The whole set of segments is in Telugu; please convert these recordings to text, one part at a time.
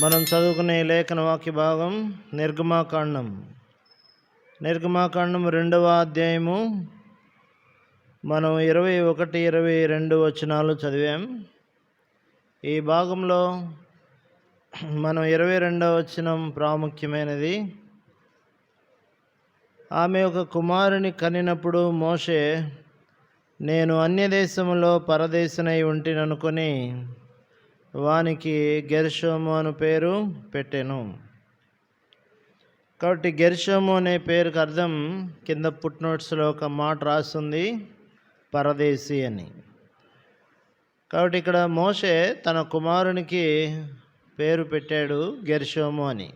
మనం చదువుకునే లేఖన వాక్య భాగం నిర్గమాకాండం 2వ అధ్యాయము. మనం 21, 22 వచనాలు చదివాం. ఈ భాగంలో మనం 22వ వచనం ప్రాముఖ్యమైనది. ఆమె ఒక కుమారుని కనినప్పుడు మోషే, నేను అన్యదేశంలో పరదేశినై ఉంటిననుకొని వానికి గెర్షోము అను పేరు పెట్టెను. కాబట్టి గెర్షోము అనే పేరుకి అర్థం కింద ఫుట్నోట్స్లో ఒక మాట రాస్తుంది, పరదేశి అని. కాబట్టి ఇక్కడ మోషే తన కుమారునికి పేరు పెట్టాడు గెర్షోము అని.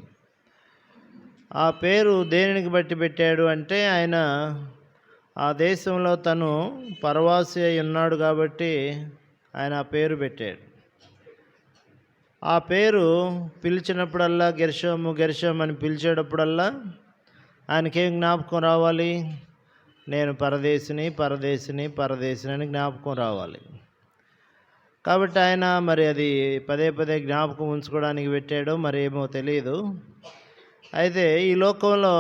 ఆ పేరు దేనికి బట్టి పెట్టాడు అంటే, ఆయన ఆ దేశంలో తను పరవాసి అయి ఉన్నాడు కాబట్టి ఆయన ఆ పేరు పెట్టాడు. ఆ పేరు పిలిచినప్పుడల్లా గెర్షోము గెర్షోము అని పిలిచేటప్పుడల్లా ఆయనకేం జ్ఞాపకం రావాలి? నేను పరదేశిని పరదేశిని పరదేశిని అని జ్ఞాపకం రావాలి. కాబట్టి ఆయన మరి అది పదే పదే జ్ఞాపకం ఉంచుకోవడానికి పెట్టాడో మరి ఏమో తెలియదు. అయితే ఈ లోకంలో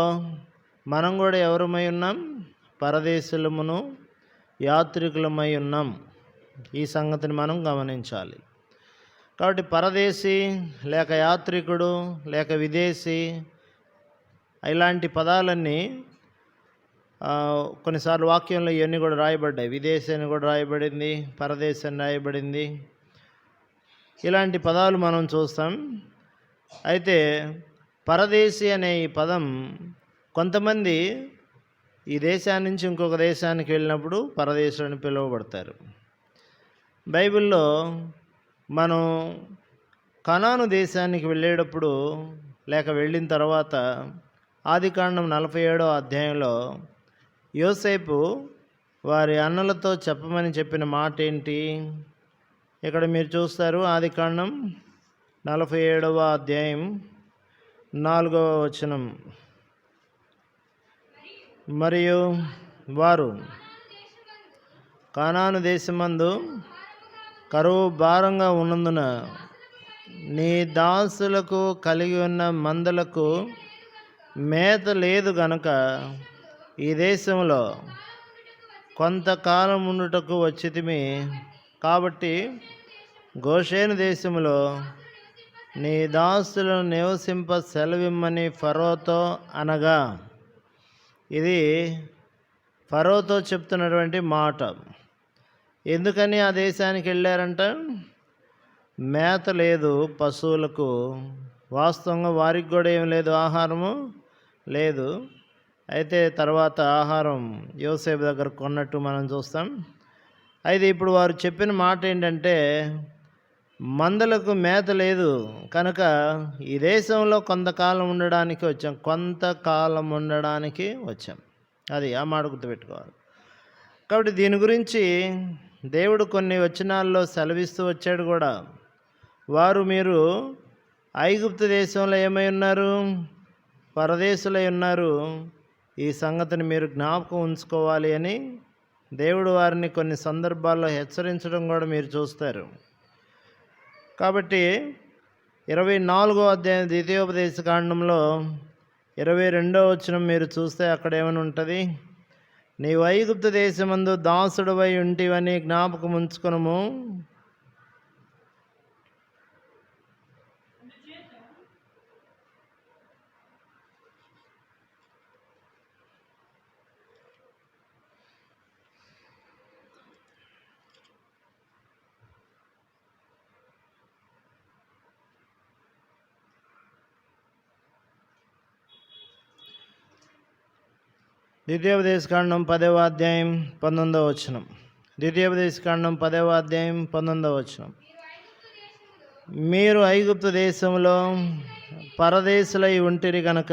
మనం కూడా ఎవరమై ఉన్నాం? పరదేశులమును యాత్రికులమై ఉన్నాం. ఈ సంగతిని మనం గమనించాలి. కాబట్టి పరదేశి లేక యాత్రికుడు లేక విదేశీ ఇలాంటి పదాలన్నీ కొన్నిసార్లు వాక్యంలో ఇవన్నీ కూడా రాయబడ్డాయి. విదేశీ అని కూడా రాయబడింది, పరదేశి అని రాయబడింది. ఇలాంటి పదాలు మనం చూస్తాం. అయితే పరదేశి అనే ఈ పదం కొంతమంది ఈ దేశాన్ని నుంచి ఇంకొక దేశానికి వెళ్ళినప్పుడు పరదేశులు అని పిలువబడతారు. బైబిల్లో మనం కనాను దేశానికి వెళ్ళేటప్పుడు లేక వెళ్ళిన తర్వాత ఆదికాండం 47వ అధ్యాయంలో యోసేపు వారి అన్నలతో చెప్పమని చెప్పిన మాట ఏంటి? ఇక్కడ మీరు చూస్తారు. ఆదికాండం 47వ అధ్యాయం 4వ వచనం. మరియు వారు కనాను దేశమందు కరువు భారంగా ఉన్నందున నీ దాసులకు కలిగి ఉన్న మందలకు మేత లేదు గనుక ఈ దేశంలో కొంతకాలం ఉండుటకు వచ్చితిమి. కాబట్టి గోషేను దేశంలో నీ దాసులను నివసింప సెలవిమ్మని ఫరోతో అనగా, ఇది ఫరోతో చెప్తున్నటువంటి మాట. ఎందుకని ఆ దేశానికి వెళ్ళారంట? మేత లేదు పశువులకు. వాస్తవంగా వారికి కూడా ఏం లేదు, ఆహారము లేదు. అయితే తర్వాత ఆహారం యోసేపు దగ్గర కొన్నట్టు మనం చూస్తాం. అయితే ఇప్పుడు వారు చెప్పిన మాట ఏంటంటే, మందలకు మేత లేదు కనుక ఈ దేశంలో కొంతకాలం ఉండడానికి వచ్చాం. అది ఆ మాట గుర్తుపెట్టుకోవాలి. కాబట్టి దీని గురించి దేవుడు కొన్ని వచనాల్లో సెలవిస్తూ వచ్చాడు కూడా. మీరు ఐగుప్తు దేశంలో ఏమై ఉన్నారు? పరదేశులై ఉన్నారు. ఈ సంగతిని మీరు జ్ఞాపకం ఉంచుకోవాలి అని దేవుడు వారిని కొన్ని సందర్భాల్లో హెచ్చరించడం కూడా మీరు చూస్తారు. కాబట్టి 24వ అధ్యాయం ద్వితీయోపదేశకాండంలో 22వ వచనం మీరు చూస్తే అక్కడ ఏమని ఉంటుంది? నీవు ఐగుప్తు దేశమందు దాసుడువై ఉంటివని జ్ఞాపకం ఉంచుకొనుము. ద్వితీయోపదేశకాండం 10వ అధ్యాయం 19వ వచనం. ద్వితీయోపదేశకాండం 10వ అధ్యాయం 19వ వచనం. మీరు ఐగుప్తు దేశంలో పరదేశులై ఉంటిరి కనుక.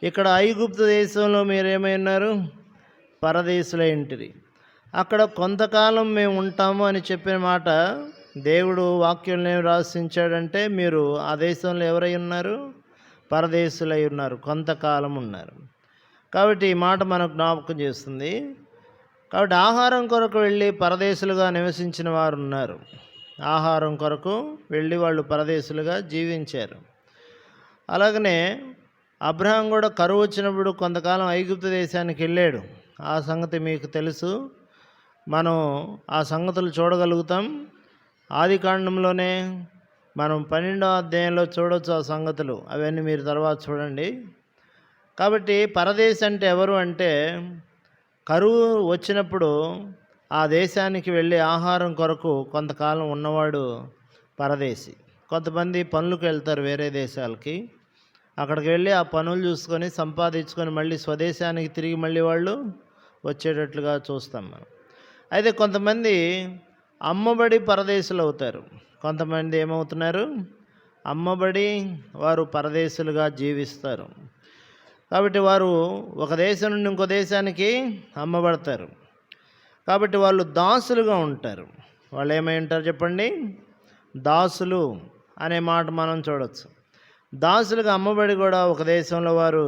ఇక్కడ ఐగుప్తు దేశంలో మీరు ఏమై ఉన్నారు? పరదేశులై ఉంటిరి. అక్కడ కొంతకాలం మేము ఉంటాము అని చెప్పిన మాట దేవుడు వాక్యంలో ఏం రాసించాడంటే, మీరు ఆ దేశంలో ఎవరై ఉన్నారు? పరదేశులై ఉన్నారు, కొంతకాలం ఉన్నారు. కాబట్టి ఈ మాట మనకు జ్ఞాపకం చేస్తుంది. కాబట్టి ఆహారం కొరకు వెళ్ళి పరదేశులుగా నివసించిన వారు ఉన్నారు. ఆహారం కొరకు వెళ్ళి వాళ్ళు పరదేశులుగా జీవించారు. అలాగనే అబ్రహాం కూడా కరువు వచ్చినప్పుడు కొంతకాలం ఐగుప్తు దేశానికి వెళ్ళాడు. ఆ సంగతి మీకు తెలుసు. మనం ఆ సంగతులు చూడగలుగుతాం. ఆది కాండంలోనే మనం 12వ అధ్యాయంలో చూడవచ్చు ఆ సంగతులు. అవన్నీ మీరు తర్వాత చూడండి. కాబట్టి పరదేశి అంటే ఎవరు అంటే, కరువు వచ్చినప్పుడు ఆ దేశానికి వెళ్ళి ఆహారం కొరకు కొంతకాలం ఉన్నవాడు పరదేశి. కొంతమంది పనులకు వెళ్తారు వేరే దేశాలకి. అక్కడికి వెళ్ళి ఆ పనులు చూసుకొని సంపాదించుకొని మళ్ళీ స్వదేశానికి తిరిగి మళ్ళీ వాళ్ళు వచ్చేటట్లుగా చూస్తాం మనం. అయితే కొంతమంది అమ్మబడి పరదేశులు అవుతారు. కొంతమంది ఏమవుతున్నారు? అమ్మబడి వారు పరదేశులుగా జీవిస్తారు. కాబట్టి వారు ఒక దేశం నుండి ఇంకో దేశానికి అమ్మబడతారు. కాబట్టి వాళ్ళు దాసులుగా ఉంటారు. వాళ్ళు ఏమై ఉంటారు చెప్పండి? దాసులు అనే మాట మనం చూడవచ్చు. దాసులుగా అమ్మబడి కూడా ఒక దేశంలో వారు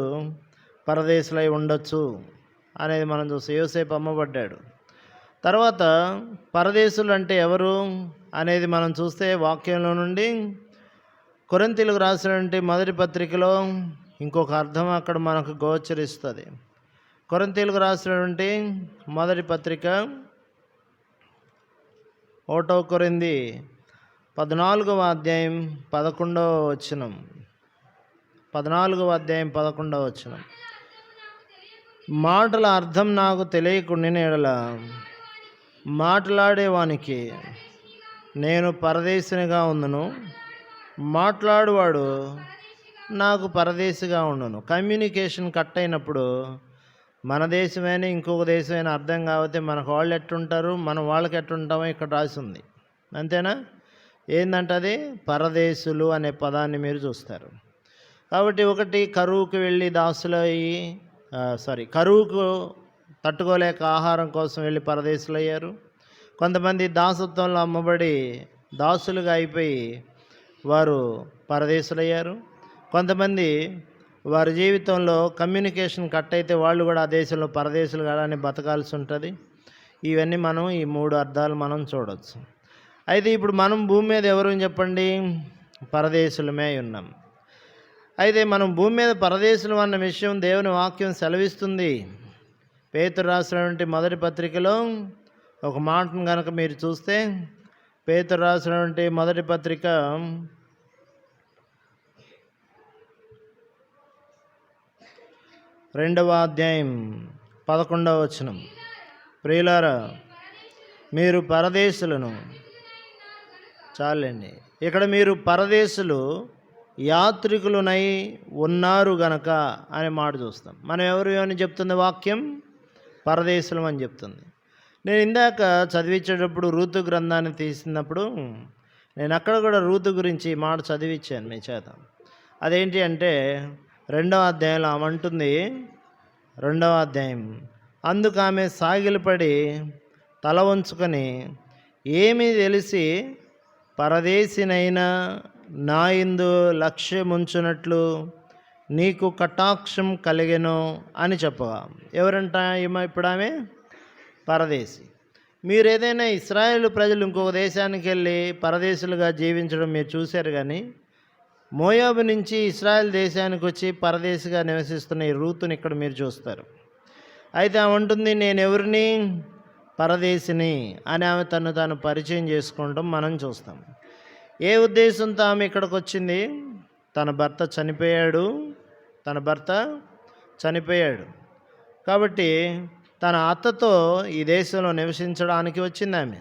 పరదేశులై ఉండొచ్చు అనేది మనం చూస్తాం. యోసేపు అమ్మబడ్డాడు. తర్వాత పరదేశులు అంటే ఎవరు అనేది మనం చూస్తే వాక్యంలో నుండి కొరింథీయులకు రాసినటువంటి మొదటి పత్రికలో ఇంకొక అర్థం అక్కడ మనకు గోచరిస్తుంది. కొరింథీయులకు రాసినటువంటి మొదటి పత్రిక 1 కొరింథీ 14వ అధ్యాయం 11వ వచనం. 14వ అధ్యాయం 11వ వచనం. మాటల అర్థం నాకు తెలియకుండా ఎడల మాట్లాడేవానికి నేను పరదేశినిగా ఉండును, మాట్లాడువాడు నాకు పరదేశిగా ఉండును. కమ్యూనికేషన్ కట్ అయినప్పుడు మన దేశమైనా ఇంకొక దేశమైనా అర్థం కాకపోతే మనకు వాళ్ళు ఎట్టుంటారు, మనం వాళ్ళకి ఎట్టుంటామో ఇక్కడ రాసి ఉంది. అంతేనా? ఏందంటే అది పరదేశులు అనే పదాన్ని మీరు చూస్తారు. కాబట్టి ఒకటి కరువుకు వెళ్ళి కరువుకు తట్టుకోలేక ఆహారం కోసం వెళ్ళి పరదేశులు అయ్యారు. కొంతమంది దాసత్వంలో అమ్మబడి దాసులుగా అయిపోయి వారు పరదేశులయ్యారు. కొంతమంది వారి జీవితంలో కమ్యూనికేషన్ కట్ అయితే వాళ్ళు కూడా ఆ దేశంలో పరదేశులు కాదని బతకాల్సి ఉంటుంది. ఇవన్నీ మనం ఈ 3 అర్థాలు మనం చూడవచ్చు. అయితే ఇప్పుడు మనం భూమి మీద ఎవరు చెప్పండి? పరదేశులమే ఉన్నాం. అయితే మనం భూమి మీద పరదేశులు అన్న విషయం దేవుని వాక్యం సెలవిస్తుంది. పేతురు రాసినటువంటి మొదటి పత్రికలో ఒక మాటను కనుక మీరు చూస్తే, పేతురు రాసినటువంటి మొదటి పత్రిక 2వ అధ్యాయం 11వ వచనం. ప్రియులారా, మీరు పరదేశులను, చాలండి ఇక్కడ మీరు పరదేశులు యాత్రికులునై ఉన్నారు గనక అనే మాట చూస్తాం. మనం ఎవరు అని చెప్తుంది వాక్యం? పరదేశులం అని చెప్తుంది. నేను ఇందాక చదివించేటప్పుడు రూతు గ్రంథాన్ని తీసినప్పుడు నేను అక్కడ కూడా రూతు గురించి మాట చదివించాను మీ చేత. అదేంటి అంటే 2వ అధ్యాయంలో ఆమె అంటుంది, 2వ అధ్యాయం, అందుకు ఆమె సాగిలపడి తల వంచుకొని ఏమీ తెలిసి పరదేశినైనా నా యందు లక్ష్యముంచునట్లు నీకు కటాక్షం కలిగెను అని చెప్పగా. ఎవరంట ఇప్పుడు ఆమె? పరదేశి. మీరు ఏదైనా ఇశ్రాయేలు ప్రజలు ఇంకొక దేశానికి వెళ్ళి పరదేశులుగా జీవించడం మీరు చూశారు, కానీ మోయాబు నుంచి ఇశ్రాయేల్ దేశానికి వచ్చి పరదేశిగా నివసిస్తున్న ఈ రూతుని ఇక్కడ మీరు చూస్తారు. అయితే ఆమె ఉంటుంది, నేను ఎవరిని? పరదేశిని అని ఆమె తను తాను పరిచయం చేసుకోవడం మనం చూస్తాం. ఏ ఉద్దేశంతో ఆమె ఇక్కడికి వచ్చింది? తన భర్త చనిపోయాడు కాబట్టి తన అత్తతో ఈ దేశంలో నివసించడానికి వచ్చింది ఆమె.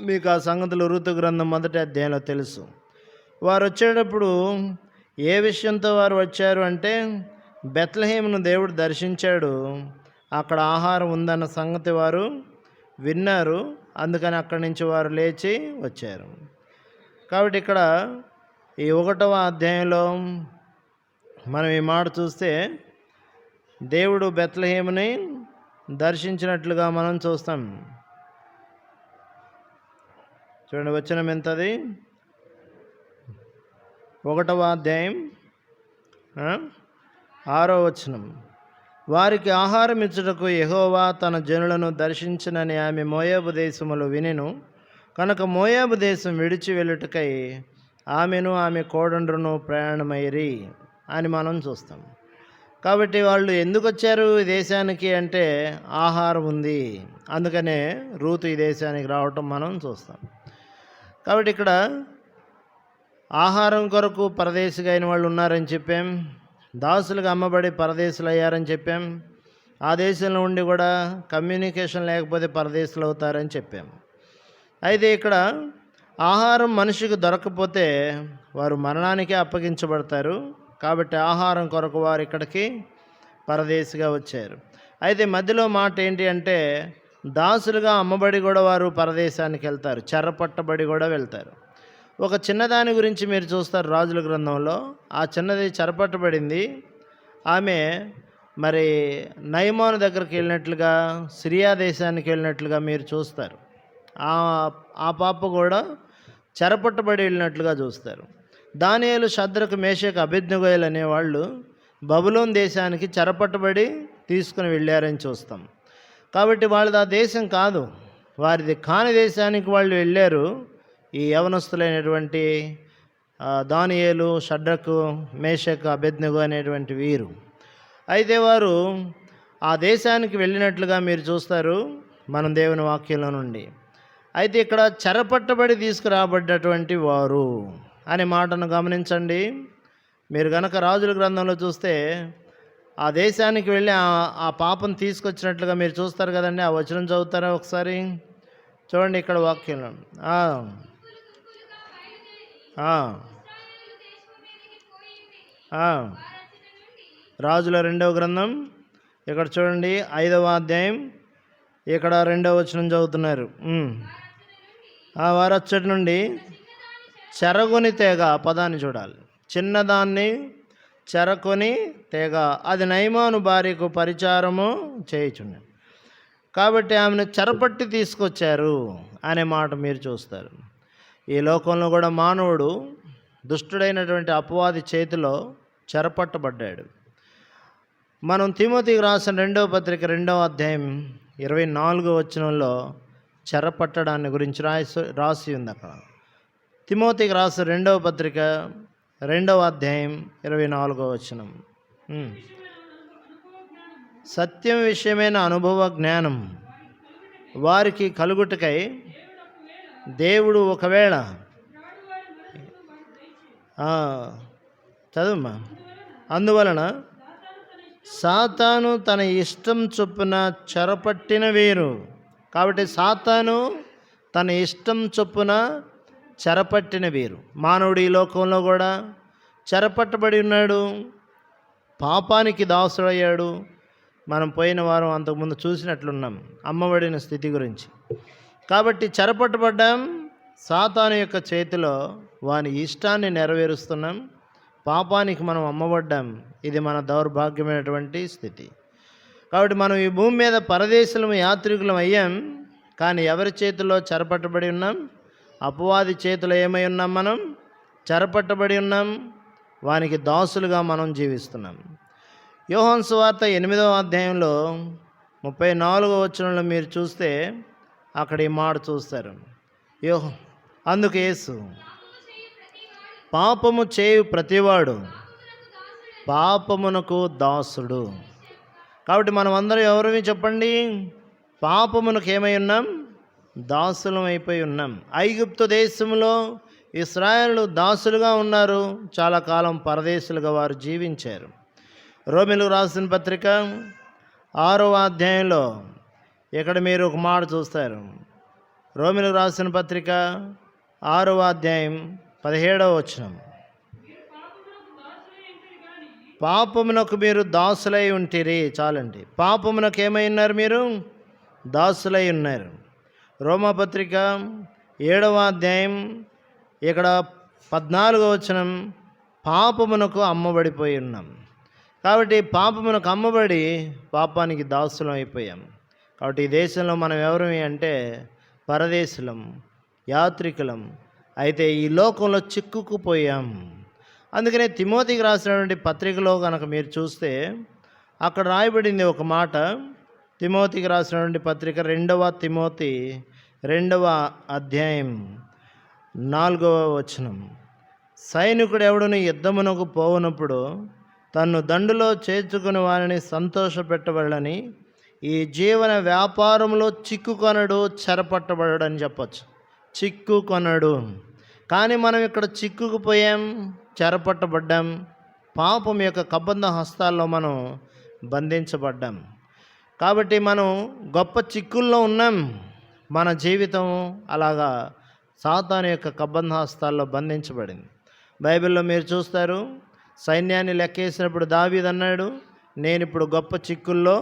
మీకు ఆ సంగతులు రూతు గ్రంథం మొదటి అధ్యాయంలో తెలుసు. వారు వచ్చేటప్పుడు ఏ విషయంతో వారు వచ్చారు అంటే, బెత్లెహేమును దేవుడు దర్శించాడు, అక్కడ ఆహారం ఉందన్న సంగతి వారు విన్నారు. అందుకని అక్కడి నుంచి వారు లేచి వచ్చారు. కాబట్టి ఇక్కడ ఈ 1వ అధ్యాయంలో మనం ఈ మాట చూస్తే దేవుడు బెత్లెహేముని దర్శించినట్లుగా మనం చూస్తాం. చూడండి వచనం ఎంతది? 1వ అధ్యాయం 6వ వచనం. వారికి ఆహారం ఇచ్చుటకు యెహోవా తన జనులను దర్శించునని ఆమె మోయాబు దేశములో వినెను. కనుక మోయాబు దేశం విడిచి వెళ్ళుటకై ఆమెను ఆమె కోడండ్రును ప్రయాణమైరి అని మనం చూస్తాం. కాబట్టి వాళ్ళు ఎందుకు వచ్చారు ఈ దేశానికి అంటే ఆహారం ఉంది, అందుకనే రూతు ఈ దేశానికి రావటం మనం చూస్తాం. కాబట్టి ఇక్కడ ఆహారం కొరకు పరదేశిగా అయిన వాళ్ళు ఉన్నారని చెప్పాం, దాసులుగా అమ్మబడి పరదేశులు అయ్యారని చెప్పాం, ఆ దేశంలో ఉండి కూడా కమ్యూనికేషన్ లేకపోతే పరదేశులు అవుతారని చెప్పాం. అయితే ఇక్కడ ఆహారం మనిషికి దొరకకపోతే వారు మరణానికే అప్పగించబడతారు. కాబట్టి ఆహారం కొరకు వారు ఇక్కడికి పరదేశిగా వచ్చారు. అయితే మధ్యలో మాట ఏంటి అంటే దాసులుగా అమ్మబడి కూడా వారు పరదేశానికి వెళ్తారు, చెరపట్టబడి కూడా వెళ్తారు. ఒక చిన్నదాని గురించి మీరు చూస్తారు రాజుల గ్రంథంలో. ఆ చిన్నది చెరపట్టబడింది. ఆమె మరి నయమాను దగ్గరికి వెళ్ళినట్లుగా, సిరియా దేశానికి వెళ్ళినట్లుగా మీరు చూస్తారు. ఆ పాప కూడా చెరపట్టబడి వెళ్ళినట్లుగా చూస్తారు. దానియేలు, షద్రకు, మేషకు, అబేద్నెగోలు అనేవాళ్ళు బబులోన్ దేశానికి చెరపట్టబడి తీసుకుని వెళ్ళారని చూస్తాం. కాబట్టి వాళ్ళది ఆ దేశం కాదు, వారిది కాని దేశానికి వాళ్ళు వెళ్ళారు. ఈ యవనస్తులైనటువంటి దానియేలు, షద్రకు, మేషకు, అబేద్నెగో అనేటువంటి వీరు. అయితే వారు ఆ దేశానికి వెళ్ళినట్లుగా మీరు చూస్తారు మనం దేవుని వాక్యంలో నుండి. అయితే ఇక్కడ చెరపట్టబడి తీసుకురాబడ్డటువంటి వారు అనే మాటను గమనించండి. మీరు గనక రాజుల గ్రంథంలో చూస్తే ఆ దేశానికి వెళ్ళి ఆ పాపను తీసుకొచ్చినట్లుగా మీరు చూస్తారు కదండి. ఆ వచనం చదువుతారా ఒకసారి? చూడండి ఇక్కడ వాక్యంలో. రాజుల 2వ గ్రంథం ఇక్కడ చూడండి 5వ అధ్యాయం ఇక్కడ 2వ వచనం చదువుతున్నారు. వారచ్చటి నుండి చెరగొని తేగ, పదాన్ని చూడాలి, చిన్నదాన్ని చెరకొని తేగ, అది నయమాను భార్యకు పరిచారము చేయుచుండే. కాబట్టి ఆమెను చెరపట్టి తీసుకొచ్చారు అనే మాట మీరు చూస్తారు. ఈ లోకంలో కూడా మానవుడు దుష్టుడైనటువంటి అపవాది చేతిలో చెరపట్టబడ్డాడు. మనం తిమోతికి రాసిన 2వ పత్రిక 2వ అధ్యాయం 24వ వచనంలో చెరపట్టడాన్ని గురించి రాసి ఉంది. అక్కడ తిమోతికి రాసిన 2వ పత్రిక 2వ అధ్యాయం 24వ వచనం. సత్యం విషయమైన అనుభవ జ్ఞానం వారికి కలుగుటకై దేవుడు ఒకవేళ చదువుమా అందువలన సాతాను తన ఇష్టం చొప్పున చెరపట్టిన వీరు. కాబట్టి సాతాను తన ఇష్టం చొప్పున చెరపట్టిన వీరు. మానవుడు ఈ లోకంలో కూడా చెరపట్టబడి ఉన్నాడు, పాపానికి దాసుడయ్యాడు. మనం పోయిన వారం అంతకుముందు చూసినట్లున్నాం అమ్మబడిన స్థితి గురించి. కాబట్టి చెరపట్టబడ్డాం, సాతాను యొక్క చేతిలో వాని ఇష్టాన్ని నెరవేరుస్తున్నాం, పాపానికి మనం అమ్మబడ్డాం. ఇది మన దౌర్భాగ్యమైనటువంటి స్థితి. కాబట్టి మనం ఈ భూమి మీద పరదేశులం, యాత్రికులం అయ్యాం. కానీ ఎవరి చేతిలో చెరపట్టబడి ఉన్నాం? అపవాది చేతిలో ఏమై ఉన్నాం? మనం చెరపట్టబడి ఉన్నాం, వానికి దాసులుగా మనం జీవిస్తున్నాం. యోహాను సువార్త 8వ అధ్యాయంలో 34వ వచనంలో మీరు చూస్తే అక్కడ ఈ మాట చూస్తారు. అందుకు యేసు, పాపము చేయు ప్రతివాడు పాపమునకు దాసుడు. కాబట్టి మనం అందరం ఎవరిని చెప్పండి? పాపమునకు ఏమై ఉన్నాం? దాసులం అయిపోయి ఉన్నాం. ఐగుప్తు దేశంలో ఇశ్రాయేలు దాసులుగా ఉన్నారు, చాలా కాలం పరదేశులుగా వారు జీవించారు. రోమీయులకు రాసిన పత్రిక 6వ అధ్యాయంలో ఇక్కడ మీరు ఒక మాట చూస్తారు. రోమీయులకు రాసిన పత్రిక 6వ అధ్యాయం 17వ వచనం. పాపమునకు మీరు దాసులై ఉంటిరి. చాలండి, పాపమునకు ఏమై ఉన్నారు? మీరు దాసులై ఉన్నారు. రోమాపత్రిక 7వ అధ్యాయం ఇక్కడ 14వ వచనం, పాపమునకు అమ్మబడిపోయి ఉన్నాం. కాబట్టి పాపమునకు అమ్మబడి పాపానికి దాసులం అయిపోయాం. కాబట్టి ఈ దేశంలో మనం ఎవరమి అంటే పరదేశులం, యాత్రికులం. అయితే ఈ లోకంలో చిక్కుకుపోయాం. అందుకనే తిమోతికి రాసినటువంటి పత్రికలో కనుక మీరు చూస్తే అక్కడ రాయబడింది ఒక మాట. తిమోతికి రాసినటువంటి పత్రిక 2వ తిమోతి 2వ అధ్యాయం 4వ వచనం. సైనికుడు ఎవడును యుద్ధమునకు పోవునప్పుడు తన్ను దండులో చేర్చుకుని వారిని సంతోషపెట్టబడని ఈ జీవన వ్యాపారంలో చిక్కుకొనడు, చెరపట్టబడడు అని చెప్పచ్చు. చిక్కుకొనడు. కానీ మనం ఇక్కడ చిక్కుకుపోయాం, చెరపట్టబడ్డాం. పాపం యొక్క కబంధ హస్తాల్లో మనం బంధించబడ్డాం. కాబట్టి మనం గొప్ప చిక్కుల్లో ఉన్నాం. మన జీవితం అలాగా సాతాను యొక్క కబంధ హస్తాల్లో బంధించబడింది. బైబిల్లో మీరు చూస్తారు, సైన్యాన్ని లెక్కేసినప్పుడు దావీదు అన్నాడు, నేను ఇప్పుడు గొప్ప చిక్కుల్లో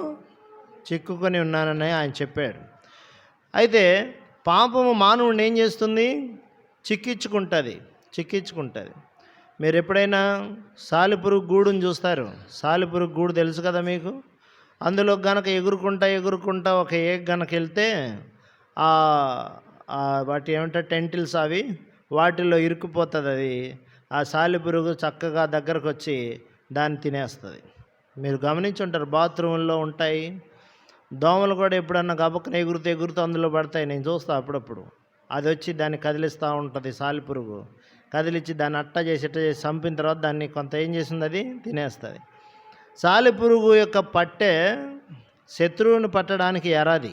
చిక్కుకొని ఉన్నానని ఆయన చెప్పాడు. అయితే పాపము మానవుడిని ఏం చేస్తుంది? చిక్కించుకుంటుంది. మీరు ఎప్పుడైనా సాలిపురుగు గూడుని చూస్తారు. సాలిపురుగు గూడు తెలుసు కదా మీకు. అందులో గనక ఎగురుకుంటా ఒక ఏగ్ గనక వెళ్తే వాటి ఏమంటారు, టెంటిల్స్, అవి వాటిల్లో ఇరుక్కుపోతుంది. అది ఆ సాలిపురుగు చక్కగా దగ్గరకు వచ్చి దాన్ని తినేస్తుంది. మీరు గమనించి ఉంటారు, బాత్రూంలో ఉంటాయి. దోమలు కూడా ఎప్పుడన్నా గబక్కన ఎగురుతూ అందులో పడతాయి. నేను చూస్తాను అప్పుడప్పుడు. అది వచ్చి దాన్ని కదిలిస్తూ ఉంటుంది. సాలిపురుగు కదిలిచ్చి దాన్ని ఇట్ట చేసి చంపిన తర్వాత దాన్ని కొంత ఏం చేసింది, అది తినేస్తుంది. సాలిపురుగు యొక్క పట్టె శత్రువుని పట్టడానికి ఎరాది.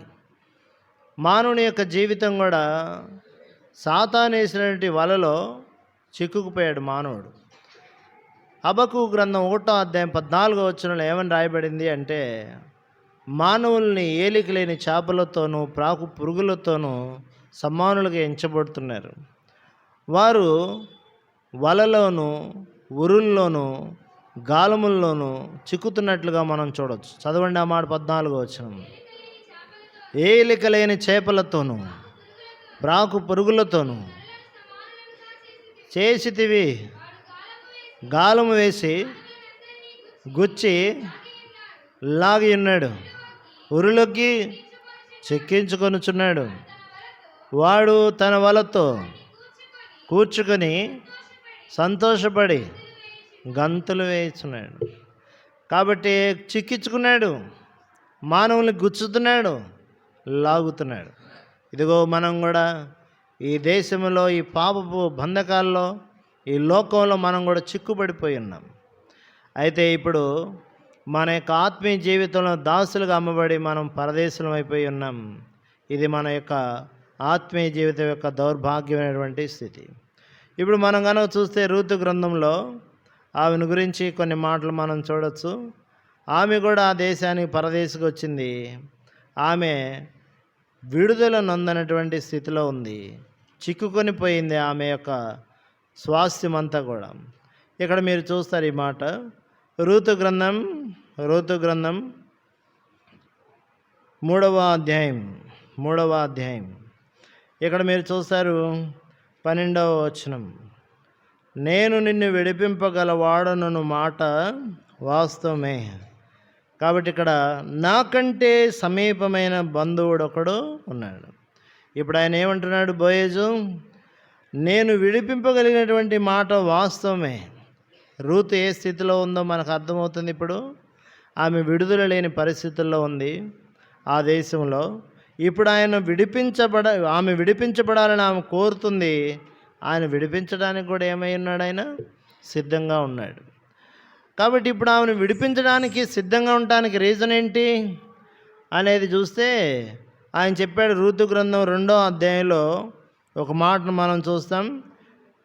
మానవుని యొక్క జీవితం కూడా సాతాను వేసినటువంటి వలలో చిక్కుకుపోయాడు మానవుడు. హబక్కూకు గ్రంథం 1వ అధ్యాయం 14వ వచనంలో ఏమని రాయబడింది అంటే, మానవుల్ని ఏలిక లేని చేపలతోనూ ప్రాకు పురుగులతోనూ సమానులుగా ఎంచబడుతున్నారు. వారు వలలోనూ ఉరుల్లోనూ గాలముల్లోనూ చిక్కుతున్నట్లుగా మనం చూడవచ్చు. చదవండి ఆ మాట 14వ వచనం. ఏలిక లేని చేపలతోనూ ప్రాకు పురుగులతోనూ చేసితివి, గాలము వేసి గుచ్చి లాగి ఉన్నాడు, ఉరులోకి చెక్కించుకొనుచున్నాడు. వాడు తన వలతో కూర్చుకొని సంతోషపడి గంతులు వేస్తున్నాడు. కాబట్టి చిక్కించుకున్నాడు, మానవుల్ని గుచ్చుతున్నాడు, లాగుతున్నాడు. ఇదిగో మనం కూడా ఈ దేశంలో, ఈ పాపపు బంధకాల్లో, ఈ లోకంలో మనం కూడా చిక్కుబడిపోయి ఉన్నాం. అయితే ఇప్పుడు మన యొక్క ఆత్మీయ జీవితంలో దాసులుగా అమ్మబడి మనం పరదేశులం అయిపోయి ఉన్నాం. ఇది మన యొక్క ఆత్మీయ జీవితం యొక్క దౌర్భాగ్యమైనటువంటి స్థితి. ఇప్పుడు మనం కనుక చూస్తే రూతు గ్రంథంలో ఆమెను గురించి కొన్ని మాటలు మనం చూడవచ్చు. ఆమె కూడా ఆ దేశానికి పరదేశికి వచ్చింది. ఆమె విడుదల నొందనటువంటి స్థితిలో ఉంది. చిక్కుకొని పోయింది ఆమె యొక్క స్వాస్థ్యం అంతా కూడా. ఇక్కడ మీరు చూస్తారు ఈ మాట, రూతు గ్రంథం 3వ అధ్యాయం. ఇక్కడ మీరు చూస్తారు 12వ వచనం. నేను నిన్ను విడిపింపగలవాడనను మాట వాస్తవమే. కాబట్టి ఇక్కడ నాకంటే సమీపమైన బంధువుడు ఒకడు ఉన్నాడు. ఇప్పుడు ఆయన ఏమంటున్నాడు, బోయేజు, నేను విడిపింపగలిగినటువంటి మాట వాస్తవమే. రూతు ఏ స్థితిలో ఉందో మనకు అర్థమవుతుంది. ఇప్పుడు ఆమె విడుదల లేని పరిస్థితుల్లో ఉంది ఆ దేశంలో. ఇప్పుడు ఆమె విడిపించబడాలని ఆమె కోరుతుంది. ఆయన విడిపించడానికి కూడా ఏమై ఉన్నాడు, ఆయన సిద్ధంగా ఉన్నాడు. కాబట్టి ఇప్పుడు ఆమెను విడిపించడానికి సిద్ధంగా ఉండడానికి రీజన్ ఏంటి అనేది చూస్తే ఆయన చెప్పాడు. రూతు గ్రంథం 2వ అధ్యాయంలో ఒక మాటను మనం చూస్తాం.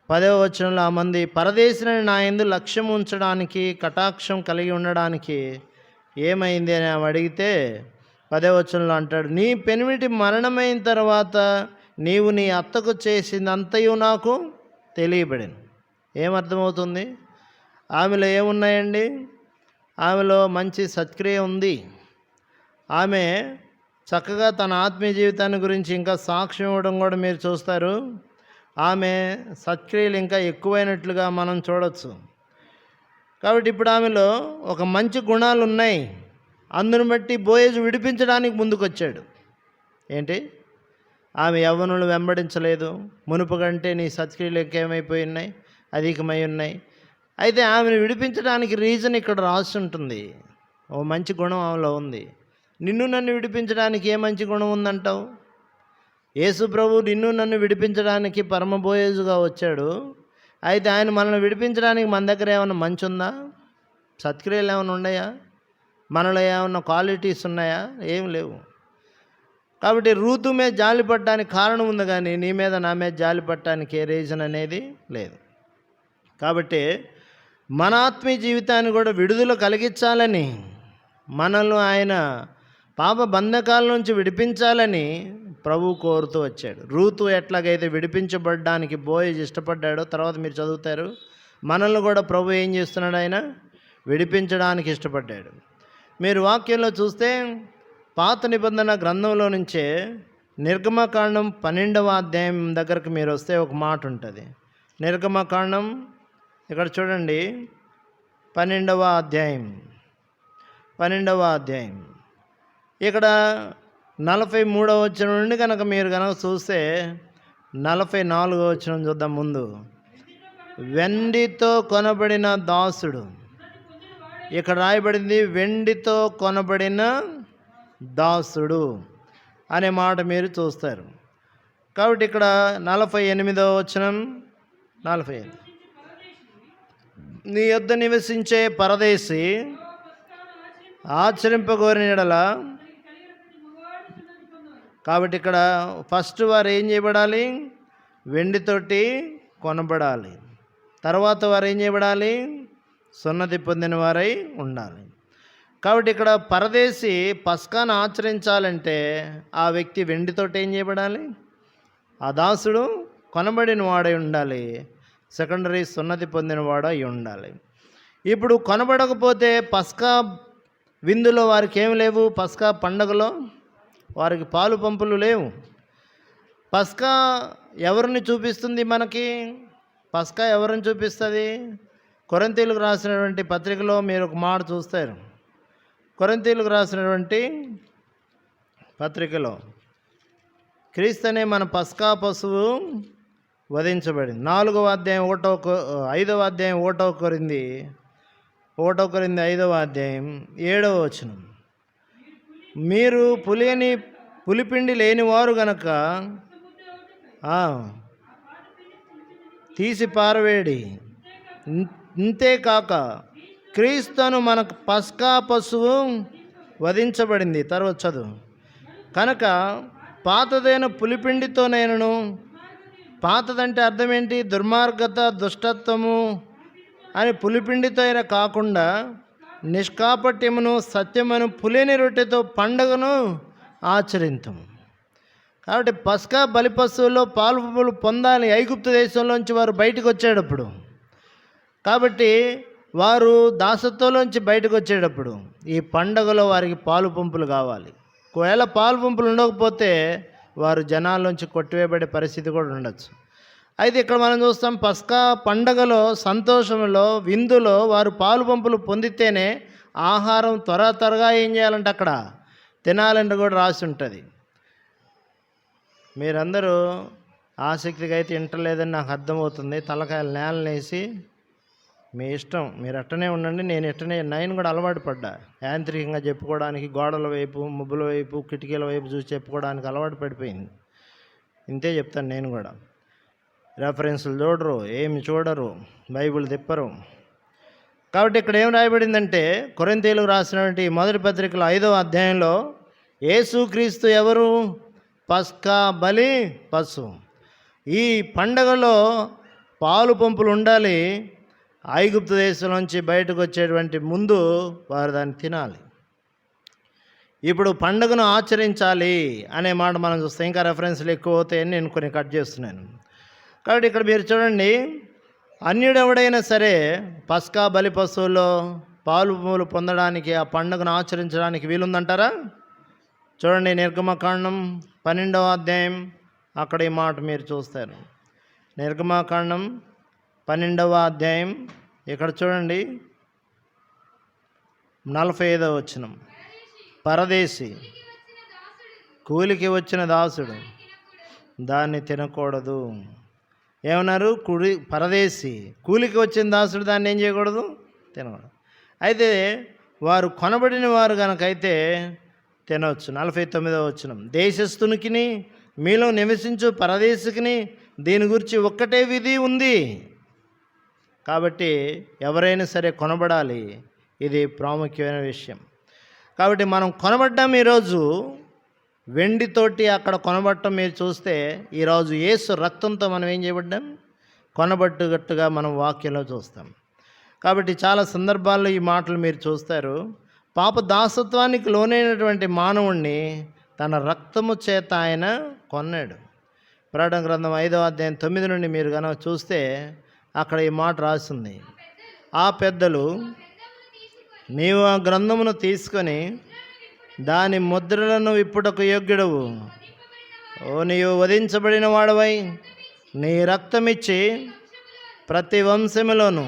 10వ వచనంలో, ఆ మంది పరదేశిని నా యందు లక్ష్యం ఉంచడానికి, కటాక్షం కలిగి ఉండడానికి ఏమైంది అని ఆమె అడిగితే 10వ వచనంలో అంటాడు, నీ పెనిమిటి మరణమైన తర్వాత నీవు నీ అత్తకు చేసిందంతయు నాకు తెలియబడింది. ఏమర్థమవుతుంది? ఆమెలో ఏమున్నాయండి? ఆమెలో మంచి సత్క్రియ ఉంది. ఆమె చక్కగా తన ఆత్మీయ జీవితాన్ని గురించి ఇంకా సాక్ష్యం ఇవ్వడం కూడా మీరు చూస్తారు. ఆమె సత్క్రియలు ఇంకా ఎక్కువైనట్లుగా మనం చూడవచ్చు. కాబట్టి ఇప్పుడు ఆమెలో ఒక మంచి గుణాలు ఉన్నాయి. అందును బట్టి బోయేజు విడిపించడానికి ముందుకొచ్చాడు. ఏంటి? ఆమె యవ్వనులు వెంబడించలేదు. మునుపు కంటే నీ సత్క్రియలు ఏమైపోయి ఉన్నాయి, అధికమై ఉన్నాయి. అయితే ఆమెను విడిపించడానికి రీజన్ ఇక్కడ రాసి ఉంటుంది. ఓ మంచి గుణం ఆమెలో ఉంది. నన్ను విడిపించడానికి ఏ మంచి గుణం ఉందంటావు? యేసు ప్రభు నిన్ను నన్ను విడిపించడానికి పరమ బోయేజుగా వచ్చాడు. అయితే ఆయన మనల్ని విడిపించడానికి మన దగ్గర ఏమైనా మంచి ఉందా? సత్క్రియలు ఏమైనా ఉన్నాయా? మనలో ఏమైనా క్వాలిటీస్ ఉన్నాయా? ఏం లేవు. కాబట్టి రూతు మీద జాలి పడడానికి కారణం ఉంది, కానీ నీ మీద నా మీద జాలి పడటానికి ఏ రీజన్ అనేది లేదు. కాబట్టి మన ఆత్మీయ జీవితాన్ని కూడా విడుదల కలిగించాలని, మనల్ని ఆయన పాప బంధకాల నుంచి విడిపించాలని ప్రభు కోరుతూ వచ్చాడు. రూతు ఎట్లాగైతే విడిపించబడడానికి బోయజ్ ఇష్టపడ్డాడో, తర్వాత మీరు చదువుతారు, మనల్ని కూడా ప్రభు ఏం చేస్తున్నాడు? ఆయన విడిపించడానికి ఇష్టపడ్డాడు. మీరు వాక్యంలో చూస్తే పాత నిబంధన గ్రంథంలో నుంచే నిర్గమకాండం 12వ అధ్యాయం దగ్గరకు మీరు వస్తే ఒక మాట ఉంటుంది. నిర్గమకాండం ఇక్కడ చూడండి, 12వ అధ్యాయం ఇక్కడ 43వ వచనం నుండి కనుక మీరు కనుక చూస్తే 44వ వచనం చూద్దాం. ముందు వెండితో కొనబడిన దాసుడు, ఇక్కడ రాయబడింది వెండితో కొనబడిన దాసుడు అనే మాట మీరు చూస్తారు. కాబట్టి ఇక్కడ 48వ వచనం, 45, నీ యొద్ద నివసించే పరదేశి ఆచరింపగోరిన యెడల. కాబట్టి ఇక్కడ ఫస్ట్ వారు ఏం చేయబడాలి? వెండితోటి కొనబడాలి. తర్వాత వారు ఏం చేయబడాలి? సున్నతి పొందిన వారై ఉండాలి. కాబట్టి ఇక్కడ పరదేశి పస్కాను ఆచరించాలంటే ఆ వ్యక్తి వెండితోటి ఏం చేయబడాలి? ఆ దాసుడు కొనబడిన వాడై ఉండాలి. సెకండరీ సున్నతి పొందిన వాడు అయి ఉండాలి. ఇప్పుడు కొనబడకపోతే పస్కా విందులో వారికి ఏమి లేవు. పస్కా పండగలో వారికి పాలు పంపులు లేవు. పస్కా ఎవరిని చూపిస్తుంది? మనకి పస్కా ఎవరిని చూపిస్తుంది? కొరింథీయులకు రాసినటువంటి పత్రికలో మీరు ఒక మాట చూస్తారు. కొరింథీయులకు రాసినటువంటి పత్రికలో క్రీస్తు అనే మన పస్కా పశువు వధించబడింది. 4వ అధ్యాయం 5వ అధ్యాయం 1వ కొరింథీ 5వ అధ్యాయం 7వ వచనం, మీరు పులిపిండి లేనివారు గనక తీసి పారవేడి. ఇంతేకాక క్రీస్తును మనకు పస్కా పశువు వధించబడింది. తర్వాత చదువు, కనుక పాతదైన పులిపిండితోనైనను, పాతదంటే అర్థం ఏంటి? దుర్మార్గత, దుష్టత్వము అని పులిపిండితో అయినా కాకుండా నిష్కాపట్యమును సత్యమును పులిని రొట్టెతో పండుగను ఆచరించము. కాబట్టి పస్కా బలి పశువుల్లో పాలు పొందాలి. ఐగుప్తు దేశంలోంచి వారు బయటకు వచ్చేటప్పుడు, కాబట్టి వారు దాసత్వంలోంచి బయటకు వచ్చేటప్పుడు ఈ పండగలో వారికి పాలు పంపులు కావాలి. ఒకవేళ పాలు పంపులు ఉండకపోతే వారు జనాల్లోంచి కొట్టివేయబడే పరిస్థితి కూడా ఉండొచ్చు. అయితే ఇక్కడ మనం చూస్తాం, పస్కా పండగలో, సంతోషంలో, విందులో వారు పాలు పంపులు పొందితేనే ఆహారం త్వరగా ఏం చేయాలంటే అక్కడ తినాలంటే కూడా రాసి ఉంటుంది. మీరందరూ ఆసక్తిగా అయితే వింటలేదని నాకు అర్థమవుతుంది. తలకాయలు నేలనేసి మీ ఇష్టం, మీరు అట్టనే ఉండండి. నేను కూడా అలవాటు పడ్డా యాంత్రికంగా చెప్పుకోవడానికి, గోడల వైపు, ముబ్బుల వైపు, కిటికీల వైపు చూసి చెప్పుకోవడానికి అలవాటు పడిపోయింది. ఇంతే చెప్తాను నేను కూడా. రెఫరెన్సులు చూడరు, ఏమి చూడరు, బైబిల్ తిప్పరు. కాబట్టి ఇక్కడ ఏం రాయబడిందంటే, కొరింథీయులకు రాసినటువంటి మొదటి పత్రికలో 5వ అధ్యాయంలో యేసుక్రీస్తు ఎవరు? పస్కా బలి పశువు. ఈ పండగలో పాలు పంపులు ఉండాలి. ఐగుప్తు దేశం నుంచి బయటకు వచ్చేటువంటి ముందు వారు దాన్ని తినాలి. ఇప్పుడు పండుగను ఆచరించాలి అనే మాట మనం చూస్తాం. ఇంకా రెఫరెన్స్లు ఎక్కువ అవుతాయని నేను కొన్ని కట్ చేస్తున్నాను. కాబట్టి ఇక్కడ మీరు చూడండి, అన్యుడెవడైనా సరే పస్కా బలి పశువుల్లో పాలు పొందడానికి, ఆ పండుగను ఆచరించడానికి వీలుందంటారా? చూడండి, నిర్గమకాండం 12వ అధ్యాయం, అక్కడ ఈ మాట మీరు చూస్తారు. నిర్గమకాండం 12వ అధ్యాయం, ఇక్కడ చూడండి 45వ వచనం, పరదేశి కూలికి వచ్చిన దాసుడు దాన్ని తినకూడదు. ఏమన్నారు? పరదేశి కూలికి వచ్చిన దాసుడు దాన్ని ఏం చేయకూడదు? తినకూడదు. అయితే వారు కొనబడిన వారు కనుకైతే తినవచ్చు. 49వ వచనం, దేశస్థునికిని మీలో నివసించు పరదేశికిని దీని గురించి ఒక్కటే విధి ఉంది. కాబట్టి ఎవరైనా సరే కొనబడాలి. ఇది ప్రాముఖ్యమైన విషయం. కాబట్టి మనం కొనబడ్డాం. ఈరోజు వెండితోటి అక్కడ కొనబడటం మీరు చూస్తే, ఈరోజు యేసు రక్తంతో మనం ఏం చేయబడ్డాం? కొనబట్టుగట్టుగా మనం వాక్యంలో చూస్తాం. కాబట్టి చాలా సందర్భాల్లో ఈ మాటలు మీరు చూస్తారు. పాప దాసత్వానికి లోనైనటువంటి మానవుణ్ణి తన రక్తము చేత ఆయన కొన్నాడు. ప్రకటన గ్రంథం 5వ అధ్యాయం 9 నుండి మీరు కనుక చూస్తే అక్కడ ఈ మాట రాసింది. ఆ పెద్దలు, నీవు ఆ గ్రంథమును తీసుకొని దాని ముద్రలను విప్పుటకు యోగ్యుడవు. నీవు వధించబడిన వాడవై నీ రక్తమిచ్చి ప్రతి వంశములోను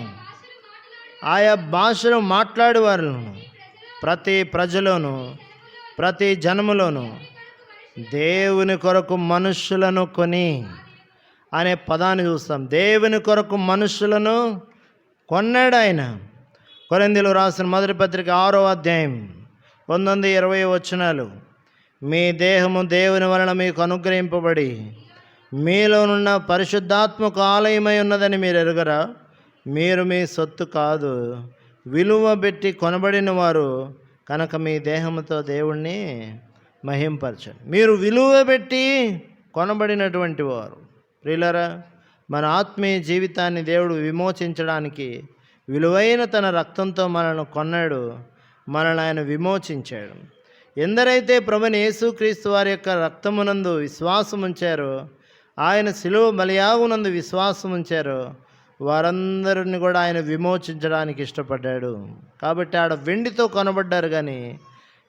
ఆయా భాషలు మాట్లాడేవారును ప్రతి ప్రజలోను ప్రతి జనములోను దేవుని కొరకు మనుష్యులను కొని అనే పదాన్ని చూస్తాం. దేవుని కొరకు మనుష్యులను కొన్నాడు ఆయన. కొరింథీయులకు రాసిన మొదటి పత్రిక 6వ అధ్యాయం 19-20 వచనాలు. మీ దేహము దేవుని వలన మీకు అనుగ్రహింపబడి మీలోనున్న పరిశుద్ధాత్మకు ఆలయమై ఉన్నదని మీరు ఎరుగరా? మీరు మీ సొత్తు కాదు, విలువ పెట్టి కొనబడిన వారు కనుక మీ దేహముతో దేవుణ్ణి మహింపరచండి. మీరు విలువ పెట్టి కొనబడినటువంటి వారు. ప్రియులారా, మన ఆత్మీయ జీవితాన్ని దేవుడు విమోచించడానికి విలువైన తన రక్తంతో మనల్ని కొన్నాడు. మనల్ని ఆయన విమోచించాడు. ఎందరైతే ప్రభుని యేసుక్రీస్తు వారి యొక్క రక్తమునందు విశ్వాసం ఉంచారో, ఆయన శిలువ బలియాగునందు విశ్వాసం ఉంచారో, వారందరిని కూడా ఆయన విమోచించడానికి ఇష్టపడ్డాడు. కాబట్టి ఆడ వెండితో కొనబడ్డారు కానీ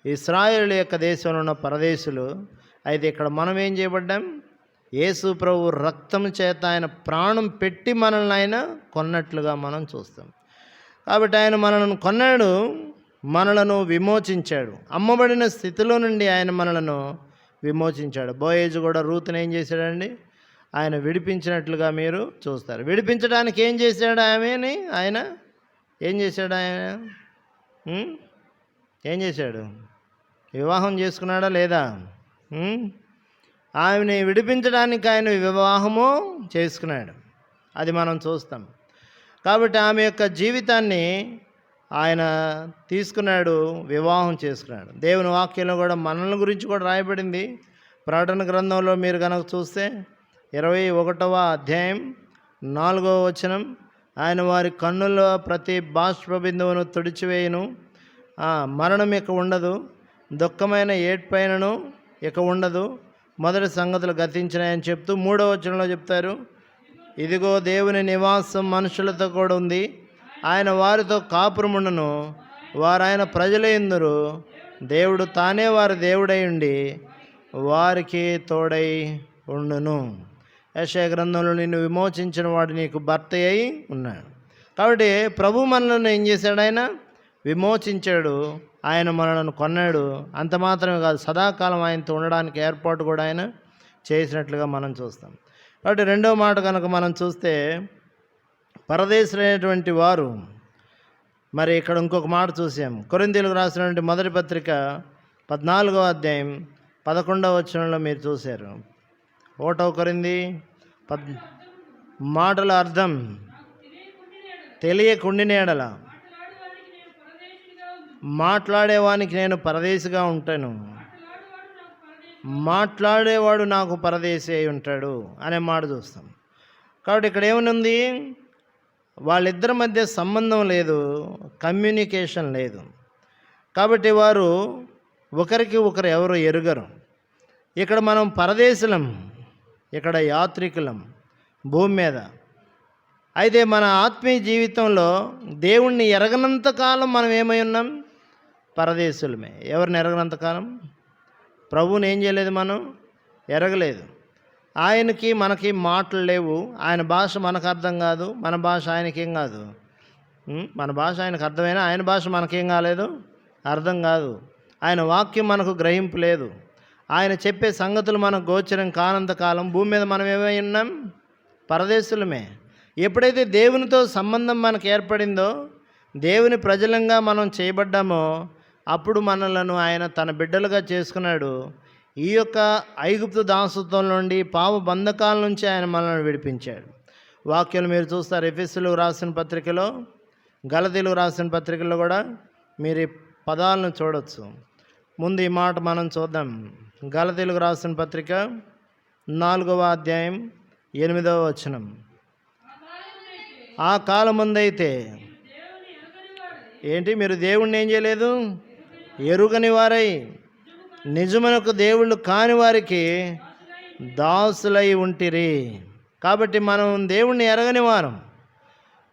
ఇశ్రాయేలు యొక్క దేశంలో ఉన్న పరదేశులు. అయితే ఇక్కడ మనం ఏం చేయబడ్డాం? యేసు ప్రభు రక్తం చేత ఆయన ప్రాణం పెట్టి మనల్ని ఆయన కొన్నట్లుగా మనం చూస్తాం. కాబట్టి ఆయన మనలను కొన్నాడు, మనలను విమోచించాడు. అమ్మబడిన స్థితిలో నుండి ఆయన మనలను విమోచించాడు. బోయేజు కూడా రూతుని ఏం చేశాడండి? ఆయన విడిపించినట్లుగా మీరు చూస్తారు. విడిపించడానికి ఏం చేశాడు ఆమెని? ఆయన ఏం చేశాడు? ఆయన ఏం చేశాడు? వివాహం చేసుకున్నాడా లేదా? ఆమెని విడిపించడానికి ఆయన వివాహము చేసుకున్నాడు. అది మనం చూస్తాం. కాబట్టి ఆమె యొక్క జీవితాన్ని ఆయన తీసుకున్నాడు, వివాహం చేసుకున్నాడు. దేవుని వాక్యంలో కూడా మనల్ని గురించి కూడా రాయబడింది. ప్రకటన గ్రంథంలో మీరు కనుక చూస్తే 21వ అధ్యాయం 4వ వచనం, ఆయన వారి కన్నుల్లో ప్రతి బాష్పబిందువును తుడిచివేయును, మరణం ఇక ఉండదు, దుఃఖమైన ఏడ్పైనను ఇక ఉండదు, మొదటి సంగతులు గతించినాయని చెప్తూ 3వ వచనంలో చెప్తారు, ఇదిగో దేవుని నివాసం మనుషులతో కూడా ఉంది, ఆయన వారితో కాపురముండును, వారు ఆయన ప్రజలైందురు, దేవుడు తానే వారి దేవుడై ఉండి వారికి తోడై ఉండును. యెషయా గ్రంథంలో నిన్ను విమోచించిన వాడు నీకు భర్త అయి ఉన్నాడు. కాబట్టి ప్రభు మనలను ఏం చేశాడు? ఆయన విమోచించాడు. ఆయన మనలను కొన్నాడు. అంత మాత్రమే కాదు, సదాకాలం ఆయనతో ఉండడానికి ఏర్పాటు కూడా ఆయన చేసినట్లుగా మనం చూస్తాం. కాబట్టి రెండవ మాట కనుక మనం చూస్తే, పరదేశులైనటువంటి వారు. మరి ఇక్కడ ఇంకొక మాట చూసాం. కొరింథీయులకు రాసినటువంటి మొదటి పత్రిక 14వ అధ్యాయం 11వ వచనంలో మీరు చూశారు. 1వ కొరింథీ మాటల అర్థం తెలియకుండినేడల మాట్లాడేవానికి నేను పరదేశిగా ఉంటాను, మాట్లాడేవాడు నాకు పరదేశి అయి ఉంటాడు అనే మాట చూస్తాం. కాబట్టి ఇక్కడ ఏమనుంది? వాళ్ళిద్దరి మధ్య సంబంధం లేదు, కమ్యూనికేషన్ లేదు. కాబట్టి వారు ఒకరికి ఒకరు ఎవరు ఎరుగరు. ఇక్కడ మనం పరదేశులం, ఇక్కడ యాత్రికులం భూమి మీద. అయితే మన ఆత్మీయ జీవితంలో దేవుణ్ణి ఎరగనంతకాలం మనం ఏమై ఉన్నాం? పరదేశులమే. ఎవరిని ఎరగనంతకాలం? ప్రభువుని ఏం చేయలేదు, మనం ఎరగలేదు. ఆయనకి మనకి మాటలు లేవు. ఆయన భాష మనకు అర్థం కాదు, మన భాష ఆయనకేం కాదు. మన భాష ఆయనకు అర్థమైనా ఆయన భాష మనకేం కాలేదు, అర్థం కాదు. ఆయన వాక్యం మనకు గ్రహింపు లేదు. ఆయన చెప్పే సంగతులు మనకు గోచరం కానంతకాలం భూమి మీద మనం ఏమై ఉన్నాం? పరదేశులమే. ఎప్పుడైతే దేవునితో సంబంధం మనకు ఏర్పడిందో, దేవుని ప్రజలంగా మనం చేయబడ్డామో, అప్పుడు మనలను ఆయన తన బిడ్డలుగా చేసుకున్నాడు. ఈ యొక్క ఐగుప్తు దాసత్వం నుండి పాప బంధకాల నుంచి ఆయన మనల్ని విడిపించాడు. వాక్యాలు మీరు చూస్తారు. ఎఫెసీయులకు రాసిన పత్రికలో, గలతీయులకు రాసిన పత్రికలో కూడా మీరు ఈ పదాలను చూడవచ్చు. ముందు ఈ మాట మనం చూద్దాం. గలతీయులకు రాసిన పత్రిక 4వ అధ్యాయం 8వ వచనం. ఆ కాలమందైతే ఏంటి, మీరు దేవుణ్ణి ఏం చేయలేదు, ఎరుగని వారై నిజమునకు దేవుళ్ళు కాని వారికి దాసులై ఉంటిరి. కాబట్టి మనం దేవుణ్ణి ఎరగని వారం,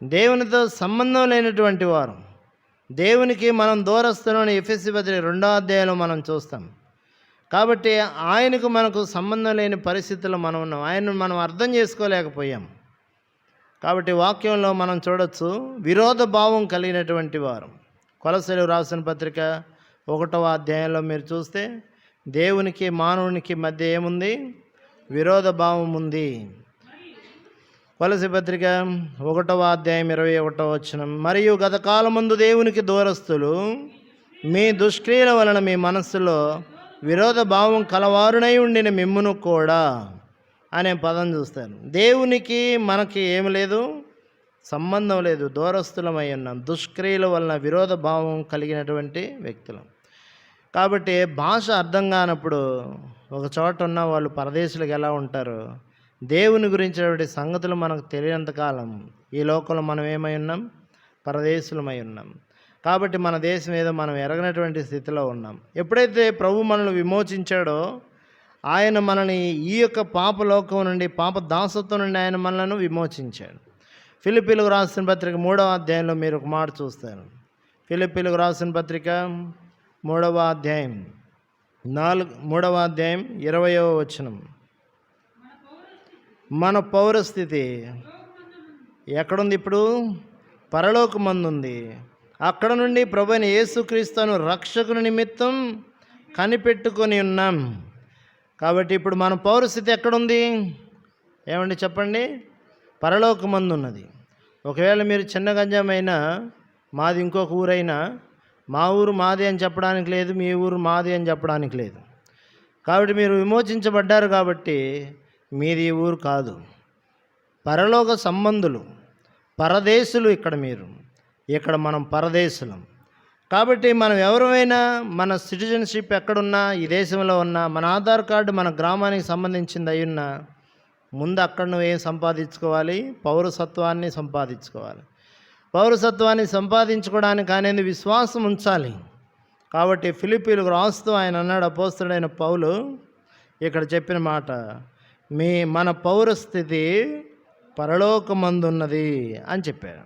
దేవునితో సంబంధం లేనటువంటి వారం, దేవునికి మనం దూరస్తులని ఎఫెసీ పత్రిక 2వ అధ్యాయంలో మనం చూస్తాం. కాబట్టి ఆయనకు మనకు సంబంధం లేని పరిస్థితుల్లో మనం ఉన్నాం. ఆయనను మనం అర్థం చేసుకోలేకపోయాం. కాబట్టి వాక్యంలో మనం చూడొచ్చు, విరోధ భావం కలిగినటువంటి వారు. కొలస్సీయులకు రాసిన పత్రిక 1వ అధ్యాయంలో మీరు చూస్తే దేవునికి మానవునికి మధ్య ఏముంది, విరోధ భావం ఉంది. కొలస్సీ పత్రిక 1వ అధ్యాయం 21వ వచనం. మరియు గత కాలమందు దేవునికి దూరస్తులు మీ దుష్క్రియల వలన మీ మనస్సులో విరోధ భావం కలవారునై ఉండిన మిమ్మును కూడా అనే పదం చూస్తారు. దేవునికి మనకి ఏమి లేదు, సంబంధం లేదు, దూరస్తులమై ఉన్నాం, దుష్క్రియల వలన విరోధ భావం కలిగినటువంటి వ్యక్తులం. కాబట్టి భాష అర్థం కానప్పుడు ఒక చోట ఉన్న వాళ్ళు పరదేశులకు ఎలా ఉంటారు, దేవుని గురించినటువంటి సంగతులు మనకు తెలియనంతకాలం ఈ లోకంలో మనం ఏమై ఉన్నాం, పరదేశులమై ఉన్నాం. కాబట్టి మన దేశం ఏదో మనం ఎరగనటువంటి స్థితిలో ఉన్నాం. ఎప్పుడైతే ప్రభు మనల్ని విమోచించాడో, ఆయన మనల్ని ఈ యొక్క పాప లోకం నుండి, పాప దాసత్వం నుండి ఆయన మనలను విమోచించాడు. ఫిలిప్పీలకు రాసిన పత్రిక 3వ అధ్యాయంలో మీరు ఒక మాట చూస్తారు. ఫిలిప్పీలకు రాసిన పత్రిక 3వ అధ్యాయం 20వ వచనం. మన పౌరస్థితి ఎక్కడుంది ఇప్పుడు, పరలోకమందుంది. అక్కడ నుండి ప్రభువైన యేసుక్రీస్తును రక్షకుని నిమిత్తం కనిపెట్టుకొని ఉన్నాం. కాబట్టి ఇప్పుడు మన పౌరస్థితి ఎక్కడుంది ఏమండి చెప్పండి, పరలోకమందున్నది. ఒకవేళ మీరు చిన్న గంజామైనా, మాది ఇంకొక ఊరైనా, మా ఊరు మాది అని చెప్పడానికి లేదు, మీ ఊరు మాది అని చెప్పడానికి లేదు. కాబట్టి మీరు విమోచించబడ్డారు కాబట్టి మీది ఈ ఊరు కాదు, పరలోక సంబంధులు, పరదేశులు. ఇక్కడ మనం పరదేశులం. కాబట్టి మనం ఎవరైనా మన సిటిజన్షిప్ ఎక్కడున్నా, ఈ దేశంలో ఉన్నా, మన ఆధార్ కార్డు మన గ్రామానికి సంబంధించింది అయ్యున్నా, ముందు అక్కడ నువ్వు ఏం సంపాదించుకోవాలి, పౌరసత్వాన్ని సంపాదించుకోవాలి. పౌరసత్వాన్ని సంపాదించుకోవడానికి అనేది విశ్వాసం ఉంచాలి. కాబట్టి ఫిలిప్పీలకు రాస్తూ ఆయన అన్నాడు, అపోస్తలుడైన పౌలు ఇక్కడ చెప్పిన మాట, మన పౌరస్థితి పరలోకమందున్నది అని చెప్పారు.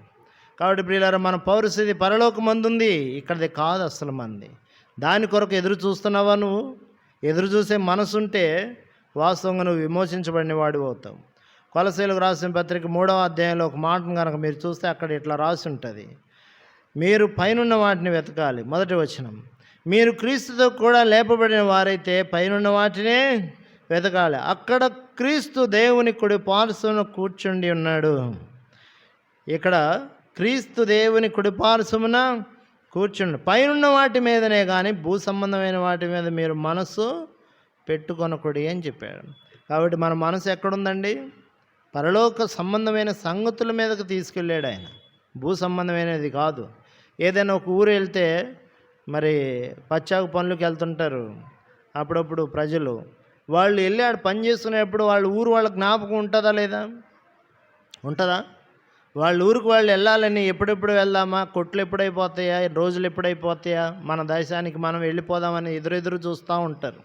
కాబట్టి ప్రియులారా, మన పౌరస్థితి పరలోకమందుంది, ఇక్కడిది కాదు అసలు మంది. దాని కొరకు ఎదురు చూస్తున్నావా? నువ్వు ఎదురు చూసే మనసుంటే వాస్తవంగా నువ్వు విమోచించబడిన వాడు అవుతావు. కొలస్సీయులకు రాసిన పత్రిక 3వ అధ్యాయంలో ఒక మాటను కనుక మీరు చూస్తే అక్కడ ఇట్లా రాసి ఉంటుంది, మీరు పైనున్న వాటిని వెతకాలి. మొదటి వచనం, మీరు క్రీస్తుతో కూడా లేపబడిన వారైతే పైనున్న వాటినే వెతకాలి, అక్కడ క్రీస్తు దేవుని కుడి పార్శ్వమున కూర్చుండి ఉన్నాడు. ఇక్కడ క్రీస్తు దేవుని కుడి పార్శ్వమున కూర్చుండి, పైనున్న వాటి మీదనే కానీ భూ సంబంధమైన వాటి మీద మీరు మనసు పెట్టుకొనకూడదు అని చెప్పాడు. కాబట్టి మన మనసు ఎక్కడుందండి, పరలోక సంబంధమైన సంగతుల మీదకు తీసుకెళ్ళాడు ఆయన, భూ సంబంధమైనది కాదు. ఏదైనా ఒక ఊరు వెళ్తే మరి పచ్చాకు పనులకు వెళ్తుంటారు అప్పుడప్పుడు ప్రజలు, వాళ్ళు వెళ్ళి ఆడ పని చేసుకునేప్పుడు వాళ్ళ ఊరు వాళ్ళ జ్ఞాపకం ఉంటుందా లేదా, ఉంటుందా? వాళ్ళ ఊరికి వాళ్ళు వెళ్ళాలని ఎప్పుడెప్పుడు వెళ్దామా, కొట్లు ఎప్పుడైపోతాయా, రోజులు ఎప్పుడైపోతాయా, మన దేశానికి మనం వెళ్ళిపోదామని ఎదురెదురు చూస్తూ ఉంటారు.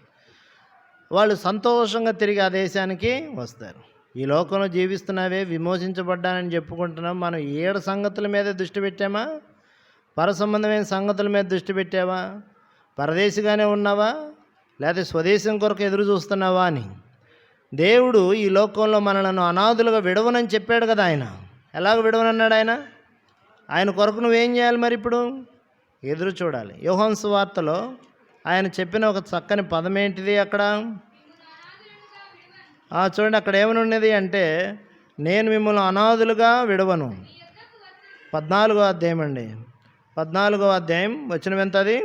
వాళ్ళు సంతోషంగా తిరిగి ఆ దేశానికి వస్తారు. ఈ లోకంలో జీవిస్తున్నావే, విమోచించబడ్డానని చెప్పుకుంటున్నాం, మనం ఏడు సంగతుల మీద దృష్టి పెట్టామా, పర సంబంధమైన సంగతుల మీద దృష్టి పెట్టావా, పరదేశిగానే ఉన్నావా, లేదా స్వదేశం కొరకు ఎదురు చూస్తున్నావా అని. దేవుడు ఈ లోకంలో మనలను అనాథులుగా విడవనని చెప్పాడు కదా. ఆయన ఎలాగ విడవనన్నాడు? ఆయన కొరకు నువ్వేం చేయాలి మరి? ఇప్పుడు ఎదురు చూడాలి. యోహాను సువార్తలో ఆయన చెప్పిన ఒక చక్కని పదం ఏంటిది అక్కడ చూడండి, అక్కడ ఏమని ఉన్నది అంటే, నేను మిమ్మల్ని అనాథులుగా విడవను. 14వ అధ్యాయం అండి, 14వ అధ్యాయం వచనం ఎంత? అది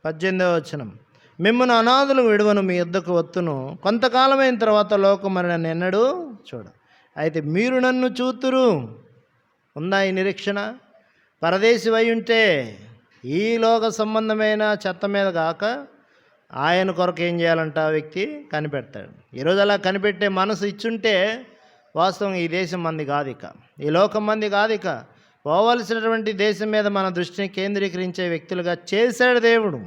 18వ వచనం. మిమ్మల్ని అనాథులు విడువను, మీ యొద్దకు వత్తును, కొంతకాలమైన తర్వాత లోకమని నన్ను ఎన్నడూ చూడ. అయితే మీరు నన్ను చూతురు. ఉందా ఈ నిరీక్షణ? పరదేశి అయి ఉంటే ఈ లోక సంబంధమైన చెత్త మీద కాక ఆయన కొరకు ఏం చేయాలంట ఆ వ్యక్తి కనిపెడతాడు. ఈరోజు అలా కనిపెట్టే మనసు ఇచ్చుంటే వాస్తవం ఈ దేశం మంది కాదు, ఇక ఈ లోకం మంది కాదు, ఇక పోవలసినటువంటి దేశం మీద మన దృష్టిని కేంద్రీకరించే వ్యక్తులుగా చేశాడు దేవుడు.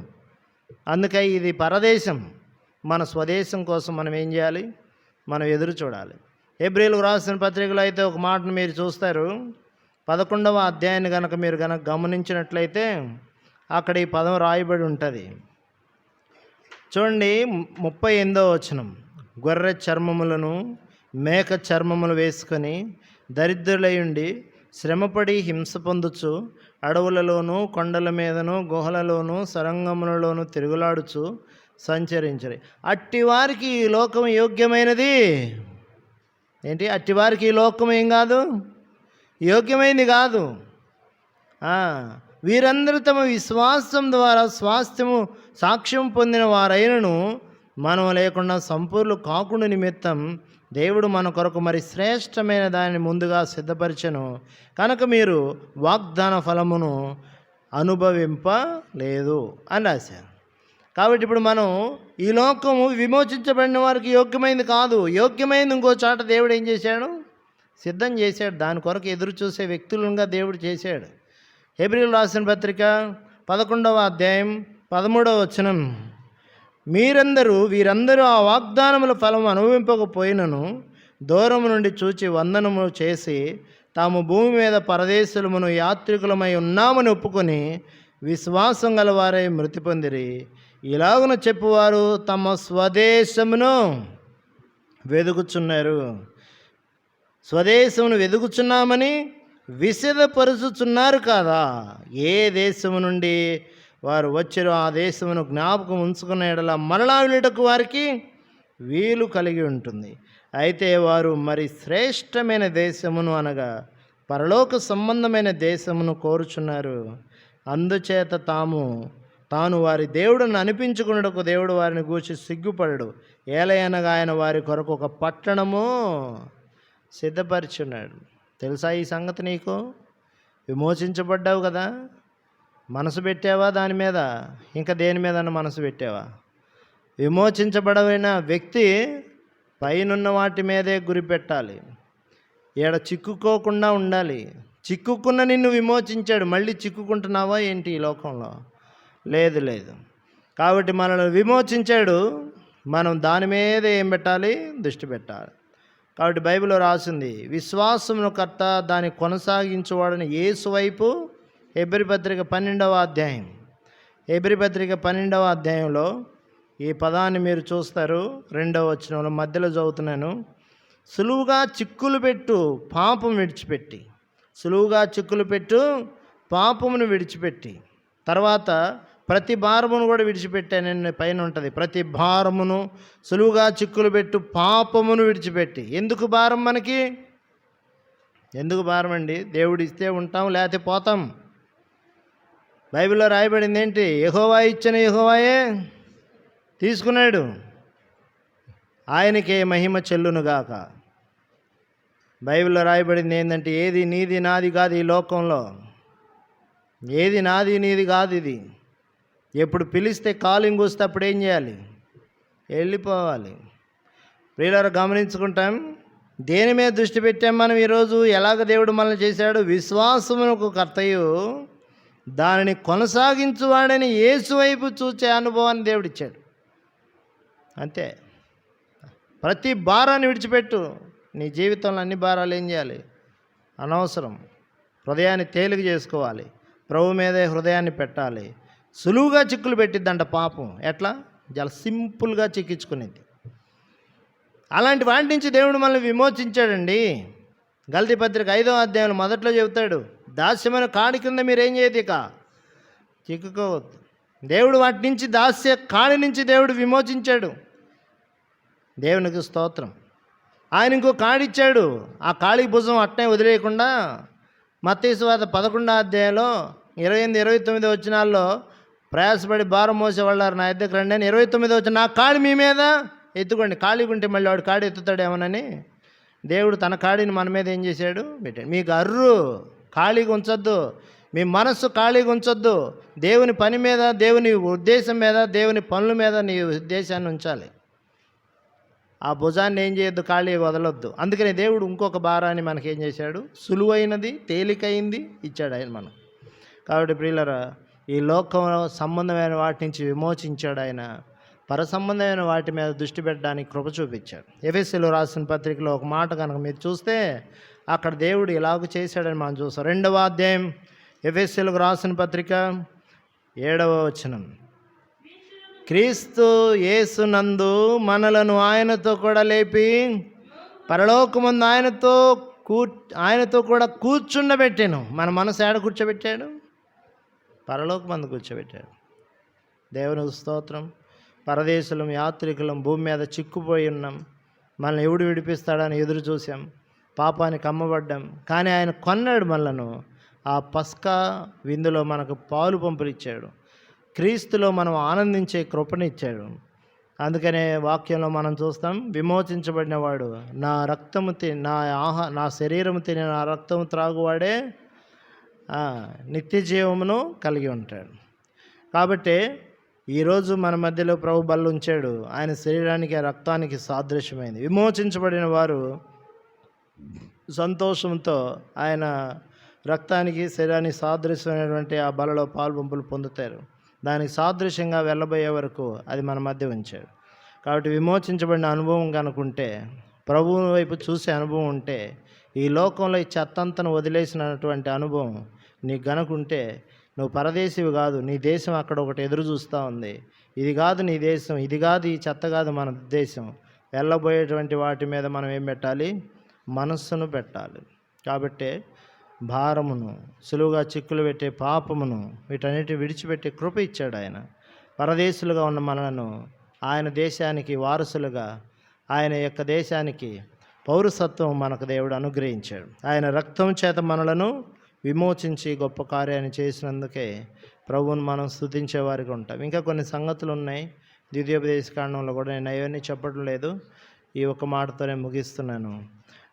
అందుకై ఇది పరదేశం. మన స్వదేశం కోసం మనం ఏం చేయాలి? మనం ఎదురు చూడాలి. హెబ్రీయులకు రాసిన పత్రికలో అయితే ఒక మాటను మీరు చూస్తారు. 11వ అధ్యాయాన్ని కనుక మీరు గమనించినట్లయితే అక్కడ ఈ పదం రాయబడి ఉంటుంది. చూడండి, 38వ వచనం. గొర్రె చర్మములను మేక చర్మములు వేసుకొని దరిద్రులై ఉండి శ్రమపడి హింస పొందుచు అడవులలోనూ కొండల మీదను గుహలలోనూ సరంగములలోనూ తిరుగులాడుచు సంచరించరు. అట్టివారికి ఈ లోకం యోగ్యమైనది ఏంటి? అట్టివారికి ఈ లోకం ఏం కాదు, యోగ్యమైనది కాదు. వీరందరూ తమ విశ్వాసం ద్వారా సాక్ష్యం పొందిన వారైనను మనం లేకుండా సంపూర్ణులు కాకుండా నిమిత్తం దేవుడు మన కొరకు మరి శ్రేష్టమైన దానిని ముందుగా సిద్ధపరిచెను కనుక మీరు వాగ్దాన ఫలమును అనుభవింపలేదు అని రాశారు. కాబట్టి ఇప్పుడు మనం ఈ లోకము విమోచించబడిన వారికి యోగ్యమైంది కాదు, యోగ్యమైంది ఇంకో చాట దేవుడు ఏం చేశాడు? సిద్ధం చేశాడు. దాని కొరకు ఎదురు చూసే వ్యక్తులుగా దేవుడు చేశాడు. హెబ్రీయులకు రాసిన పత్రిక 11వ అధ్యాయం 13వ వచనం. వీరందరూ ఆ వాగ్దానముల ఫలం అనుభవింపకపోయినను దూరము నుండి చూచి వందనము చేసి తాము భూమి మీద పరదేశులమును యాత్రికులమై ఉన్నామని ఒప్పుకొని విశ్వాసం గలవారై మృతి పొందిరి. ఇలాగున చెప్పువారు తమ స్వదేశమును వెదుకుచున్నారు. స్వదేశమును వెదుకుచున్నామని విసిదపరుచుచున్నారు కాదా? ఏ దేశము నుండి వారు వచ్చారో ఆ దేశమును జ్ఞాపకం ఉంచుకున్న ఎడల మరలా వెళ్ళటకు వారికి వీలు కలిగి ఉంటుంది. అయితే వారు మరి శ్రేష్టమైన దేశమును అనగా పరలోక సంబంధమైన దేశమును కోరుచున్నారు. అందుచేత తాను వారి దేవుడిని అనిపించుకున్నటకు దేవుడు వారిని గూర్చి సిగ్గుపడడు. ఏలయనగా ఆయన వారి కొరకు ఒక పట్టణము సిద్ధపరిచున్నాడు. తెలుసా ఈ సంగతి నీకు? విమోచించబడ్డావు కదా, మనసు పెట్టావా దాని మీద? ఇంకా దేని మీద మనసు పెట్టావా? విమోచించబడవైన వ్యక్తి పైనున్న వాటి మీదే గురి పెట్టాలి. ఈడ చిక్కుకోకుండా ఉండాలి. చిక్కుకున్న నిన్ను విమోచించాడు, మళ్ళీ చిక్కుకుంటున్నావా ఏంటి ఈ లోకంలో? లేదు. కాబట్టి మనల్ని విమోచించాడు, మనం దాని మీద ఏం పెట్టాలి? దృష్టి పెట్టాలి. కాబట్టి బైబిల్లో రాసింది, విశ్వాసమును కర్త దాన్ని కొనసాగించువాడని యేసు వైపు. హెబ్రీ పత్రిక 12వ అధ్యాయం. హెబ్రీ పత్రిక 12వ అధ్యాయంలో ఈ పదాన్ని మీరు చూస్తారు. 2వ వచనంలో మధ్యలో చదువుతున్నాను. సులువుగా చిక్కులు పెట్టు పాపం విడిచిపెట్టి. సులువుగా చిక్కులు పెట్టు పాపమును విడిచిపెట్టి. తర్వాత ప్రతి భారమును కూడా విడిచిపెట్టానని పైన ఉంటుంది. ప్రతి భారమును సులువుగా చిక్కులు పెట్టు పాపమును విడిచిపెట్టి. ఎందుకు భారం మనకి? ఎందుకు భారం అండి? దేవుడు ఇస్తే ఉంటాం, లేకపోతే పోతాం. బైబిల్లో రాయబడింది ఏంటి? యెహోవా ఇచ్చిన యెహోవాయే తీసుకున్నాడు, ఆయనకే మహిమ చెల్లునుగాక. బైబిల్లో రాయబడింది ఏంటంటే, ఏది నీది నాది కాదు ఈ లోకంలో. ఏది నాది నీది కాదు ఇది. ఎప్పుడు పిలిస్తే కాలింగ్ వస్తే అప్పుడు ఏం చేయాలి? వెళ్ళిపోవాలి. ప్రియులారా, గమనించుకుంటాం. దేని మీద దృష్టి పెట్టాం మనం ఈరోజు? ఎలాగ దేవుడు మనల్ని చేశాడు? విశ్వాసమునకు కర్తయు దానిని కొనసాగించువాడని యేసు వైపు చూచే అనుభవాన్ని దేవుడిచ్చాడు. అంతే. ప్రతి భారాన్ని విడిచిపెట్టు. నీ జీవితంలో అన్ని భారాలు ఏం చేయాలి? అనవసరం. హృదయాన్ని తేలిక చేసుకోవాలి. ప్రభు మీదే హృదయాన్ని పెట్టాలి. సులువుగా చిక్కులు పెట్టిద్దంట పాపం. ఎట్లా? చాలా సింపుల్గా చిక్కించుకునేది. అలాంటి వాటి నుంచి దేవుడు మనల్ని విమోచించాడండి. గలతీ పత్రిక 5వ అధ్యాయంలో మొదట్లో చెబుతాడు, దాస్యమైన కాడి కింద మీరు ఏం చేయదు, ఇక చిక్కుకోవద్దు. దేవుడు వాటి నుంచి, దాస్య కాడి నుంచి దేవుడు విమోచించాడు. దేవునికి స్తోత్రం. ఆయన ఇంకో కాడిచ్చాడు. ఆ కాళీ భుజం అట్నే వదిలేయకుండా మత్తయి సువార్త 11వ అధ్యాయంలో 28-29 వచనాల్లో ప్రయాసపడి భారం మోసేవాళ్ళారు నా దగ్గర రండి అని 29 వచ్చి నా కాడి మీ మీద ఎత్తుకోండి. ఖాళీగా ఉంటే మళ్ళీ వాడు కాడి ఎత్తుతాడేమోనని దేవుడు తన కాడిని మన మీద ఏం చేశాడు పెట్టాడు. మీకు అర్రు ఖాళీగా ఉంచొద్దు, మీ మనస్సు ఖాళీగా ఉంచొద్దు. దేవుని పని మీద, దేవుని ఉద్దేశం మీద, దేవుని పనుల మీద నీ ఉద్దేశాన్ని ఉంచాలి. ఆ భుజాన్ని ఏం చేయొద్దు, ఖాళీ వదలొద్దు. అందుకని దేవుడు ఇంకొక భారాన్ని మనకేం చేశాడు, సులువైనది తేలికైంది ఇచ్చాడు ఆయన మనం. కాబట్టి ప్రియులరా, ఈ లోకం సంబంధమైన వాటి నుంచి విమోచించాడు ఆయన, పర సంబంధమైన వాటి మీద దృష్టి పెట్టడానికి కృప చూపించాడు. ఎఫెసీయులు రాసిన పత్రికలో ఒక మాట కనుక మీరు చూస్తే అక్కడ దేవుడు ఇలాగ చేశాడని మనం చూస్తాం. 2వ అధ్యాయం ఎఫెసీయులకు రాసిన పత్రిక 7వ వచనం. క్రీస్తు యేసునందు మనలను ఆయనతో కూడా లేపి పరలోకమందు ఆయనతో కూడా కూర్చుండబెట్టాను. మన మనసు ఏడ కూర్చోబెట్టాడు, పరలోకమందు కూర్చోబెట్టాడు. దేవునికి స్తోత్రం. పరదేశులం, యాత్రికులం, భూమి మీద చిక్కుపోయి ఉన్నాం. మనల్ని ఎవడు విడిపిస్తాడని ఎదురు చూసాం, పాపానికి అమ్మబడ్డాం. కానీ ఆయన కొన్నాడు మనలను. ఆ పస్కా విందులో మనకు పాలు పంపులిచ్చాడు. క్రీస్తులో మనం ఆనందించే కృపనిచ్చాడు. అందుకనే వాక్యంలో మనం చూస్తాం, విమోచించబడిన వాడు నా రక్తము నా శరీరము తిని నా రక్తము త్రాగువాడే నిత్య జీవమును కలిగి ఉంటాడు. కాబట్టి ఈరోజు మన మధ్యలో ప్రభు బల్ల ఉంచాడు. ఆయన శరీరానికి రక్తానికి సాదృశ్యమైంది. విమోచించబడిన వారు సంతోషంతో ఆయన రక్తానికి శరీరానికి సాదృశ్యమైనటువంటి ఆ బలలో పాల్పంపులు పొందుతారు. దానికి సాదృశ్యంగా వెళ్ళబోయే వరకు అది మన మధ్య ఉంచాడు. కాబట్టి విమోచించబడిన అనుభవం కనుకుంటే, ప్రభువు వైపు చూసే అనుభవం ఉంటే, ఈ లోకంలో ఈ చెత్తంతను వదిలేసినటువంటి అనుభవం నీకు గనుకుంటే, నువ్వు పరదేశివి కాదు, నీ దేశం అక్కడ ఒకటి ఎదురు చూస్తూ ఉంది. ఇది కాదు నీ దేశం, ఇది కాదు ఈ చెత్త కాదు మన దేశం. వెళ్ళబోయేటువంటి వాటి మీద మనం ఏం పెట్టాలి, మనస్సును పెట్టాలి. కాబట్టి భారమును, సులువుగా చిక్కులు పెట్టే పాపమును, వీటన్నిటి విడిచిపెట్టే కృప ఇచ్చాడు ఆయన. పరదేశులుగా ఉన్న మనలను ఆయన దేశానికి వారసులుగా, ఆయన యొక్క దేశానికి పౌరసత్వం మనకు దేవుడు అనుగ్రహించాడు. ఆయన రక్తం చేత మనలను విమోచించి గొప్ప కార్యాన్ని చేసినందుకే ప్రభువును మనం స్తుతించేవారిగా ఉంటాం. ఇంకా కొన్ని సంగతులు ఉన్నాయి ద్వితీయోపదేశ కాండంలో కూడా, నేను అవన్నీ చెప్పడం లేదు, ఈ ఒక్క మాటతోనే ముగిస్తున్నాను.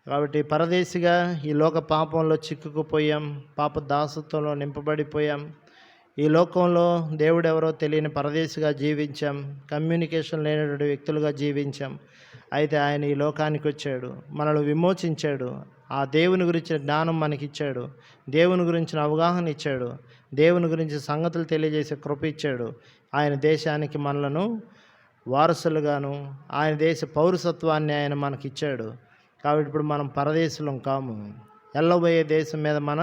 కాబట్టి పరదేశిగా ఈ లోక పాపంలో చిక్కుకుపోయాం, పాప దాసత్వంలో నింపబడిపోయాం. ఈ లోకంలో దేవుడు ఎవరో తెలియని పరదేశిగా జీవించాం, కమ్యూనికేషన్ లేనటువంటి వ్యక్తులుగా జీవించాం. అయితే ఆయన ఈ లోకానికి వచ్చాడు, మనల్ని విమోచించాడు, ఆ దేవుని గురించిన జ్ఞానం మనకిచ్చాడు, దేవుని గురించిన అవగాహన ఇచ్చాడు, దేవుని గురించి సంగతులు తెలియజేసే కృప ఇచ్చాడు. ఆయన దేశానికి మనలను వారసులుగాను, ఆయన దేశ పౌరసత్వాన్ని ఆయన మనకిచ్చాడు. కాబట్టి ఇప్పుడు మనం పరదేశులం కాము, వెళ్ళబోయే దేశం మీద మన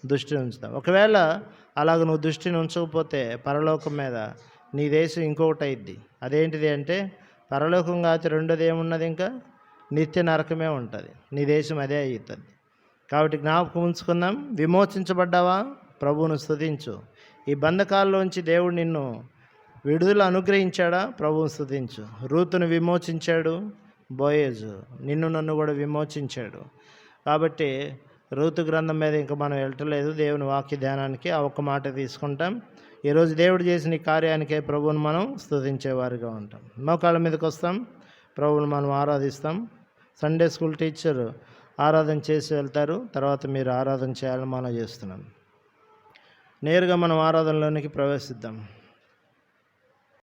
దృష్టిని ఉంచుతాం. ఒకవేళ అలాగ నువ్వు దృష్టిని ఉంచకపోతే పరలోకం మీద నీ దేశం ఇంకొకటి అయింది. అదేంటిది అంటే, పరలోకం కాదు రెండోది ఏమున్నది, ఇంకా నిత్య నరకమే ఉంటుంది. నీ దేశం అదే అవుతుంది. కాబట్టి జ్ఞాపకం ఉంచుకుందాం. విమోచించబడ్డావా, ప్రభువును స్తుతించు. ఈ బంధకాల్లోంచి దేవుడు నిన్ను విడుదల అనుగ్రహించాడా, ప్రభువును స్తుతించు. రూతును విమోచించాడు బోయేజు, నిన్ను నన్ను కూడా విమోచించాడు. కాబట్టి రూతు గ్రంథం మీద ఇంకా మనం వెళ్ళట్లేదు, దేవుని వాక్య ధ్యానానికి ఆ ఒక్క మాట తీసుకుంటాం. ఈరోజు దేవుడు చేసిన ఈ కార్యానికే ప్రభువును మనం స్తుతించేవారిగా ఉంటాం. మోకాళ్ళ మీదకి వస్తాం, ప్రభువును మనం ఆరాధిస్తాం. సండే స్కూల్ టీచర్ ఆరాధన చేసి వెళ్తారు, తర్వాత మీరు ఆరాధన చేయాలని మనం చేస్తున్నాం. నేరుగా మనం ఆరాధనలోనికి ప్రవేశిద్దాం.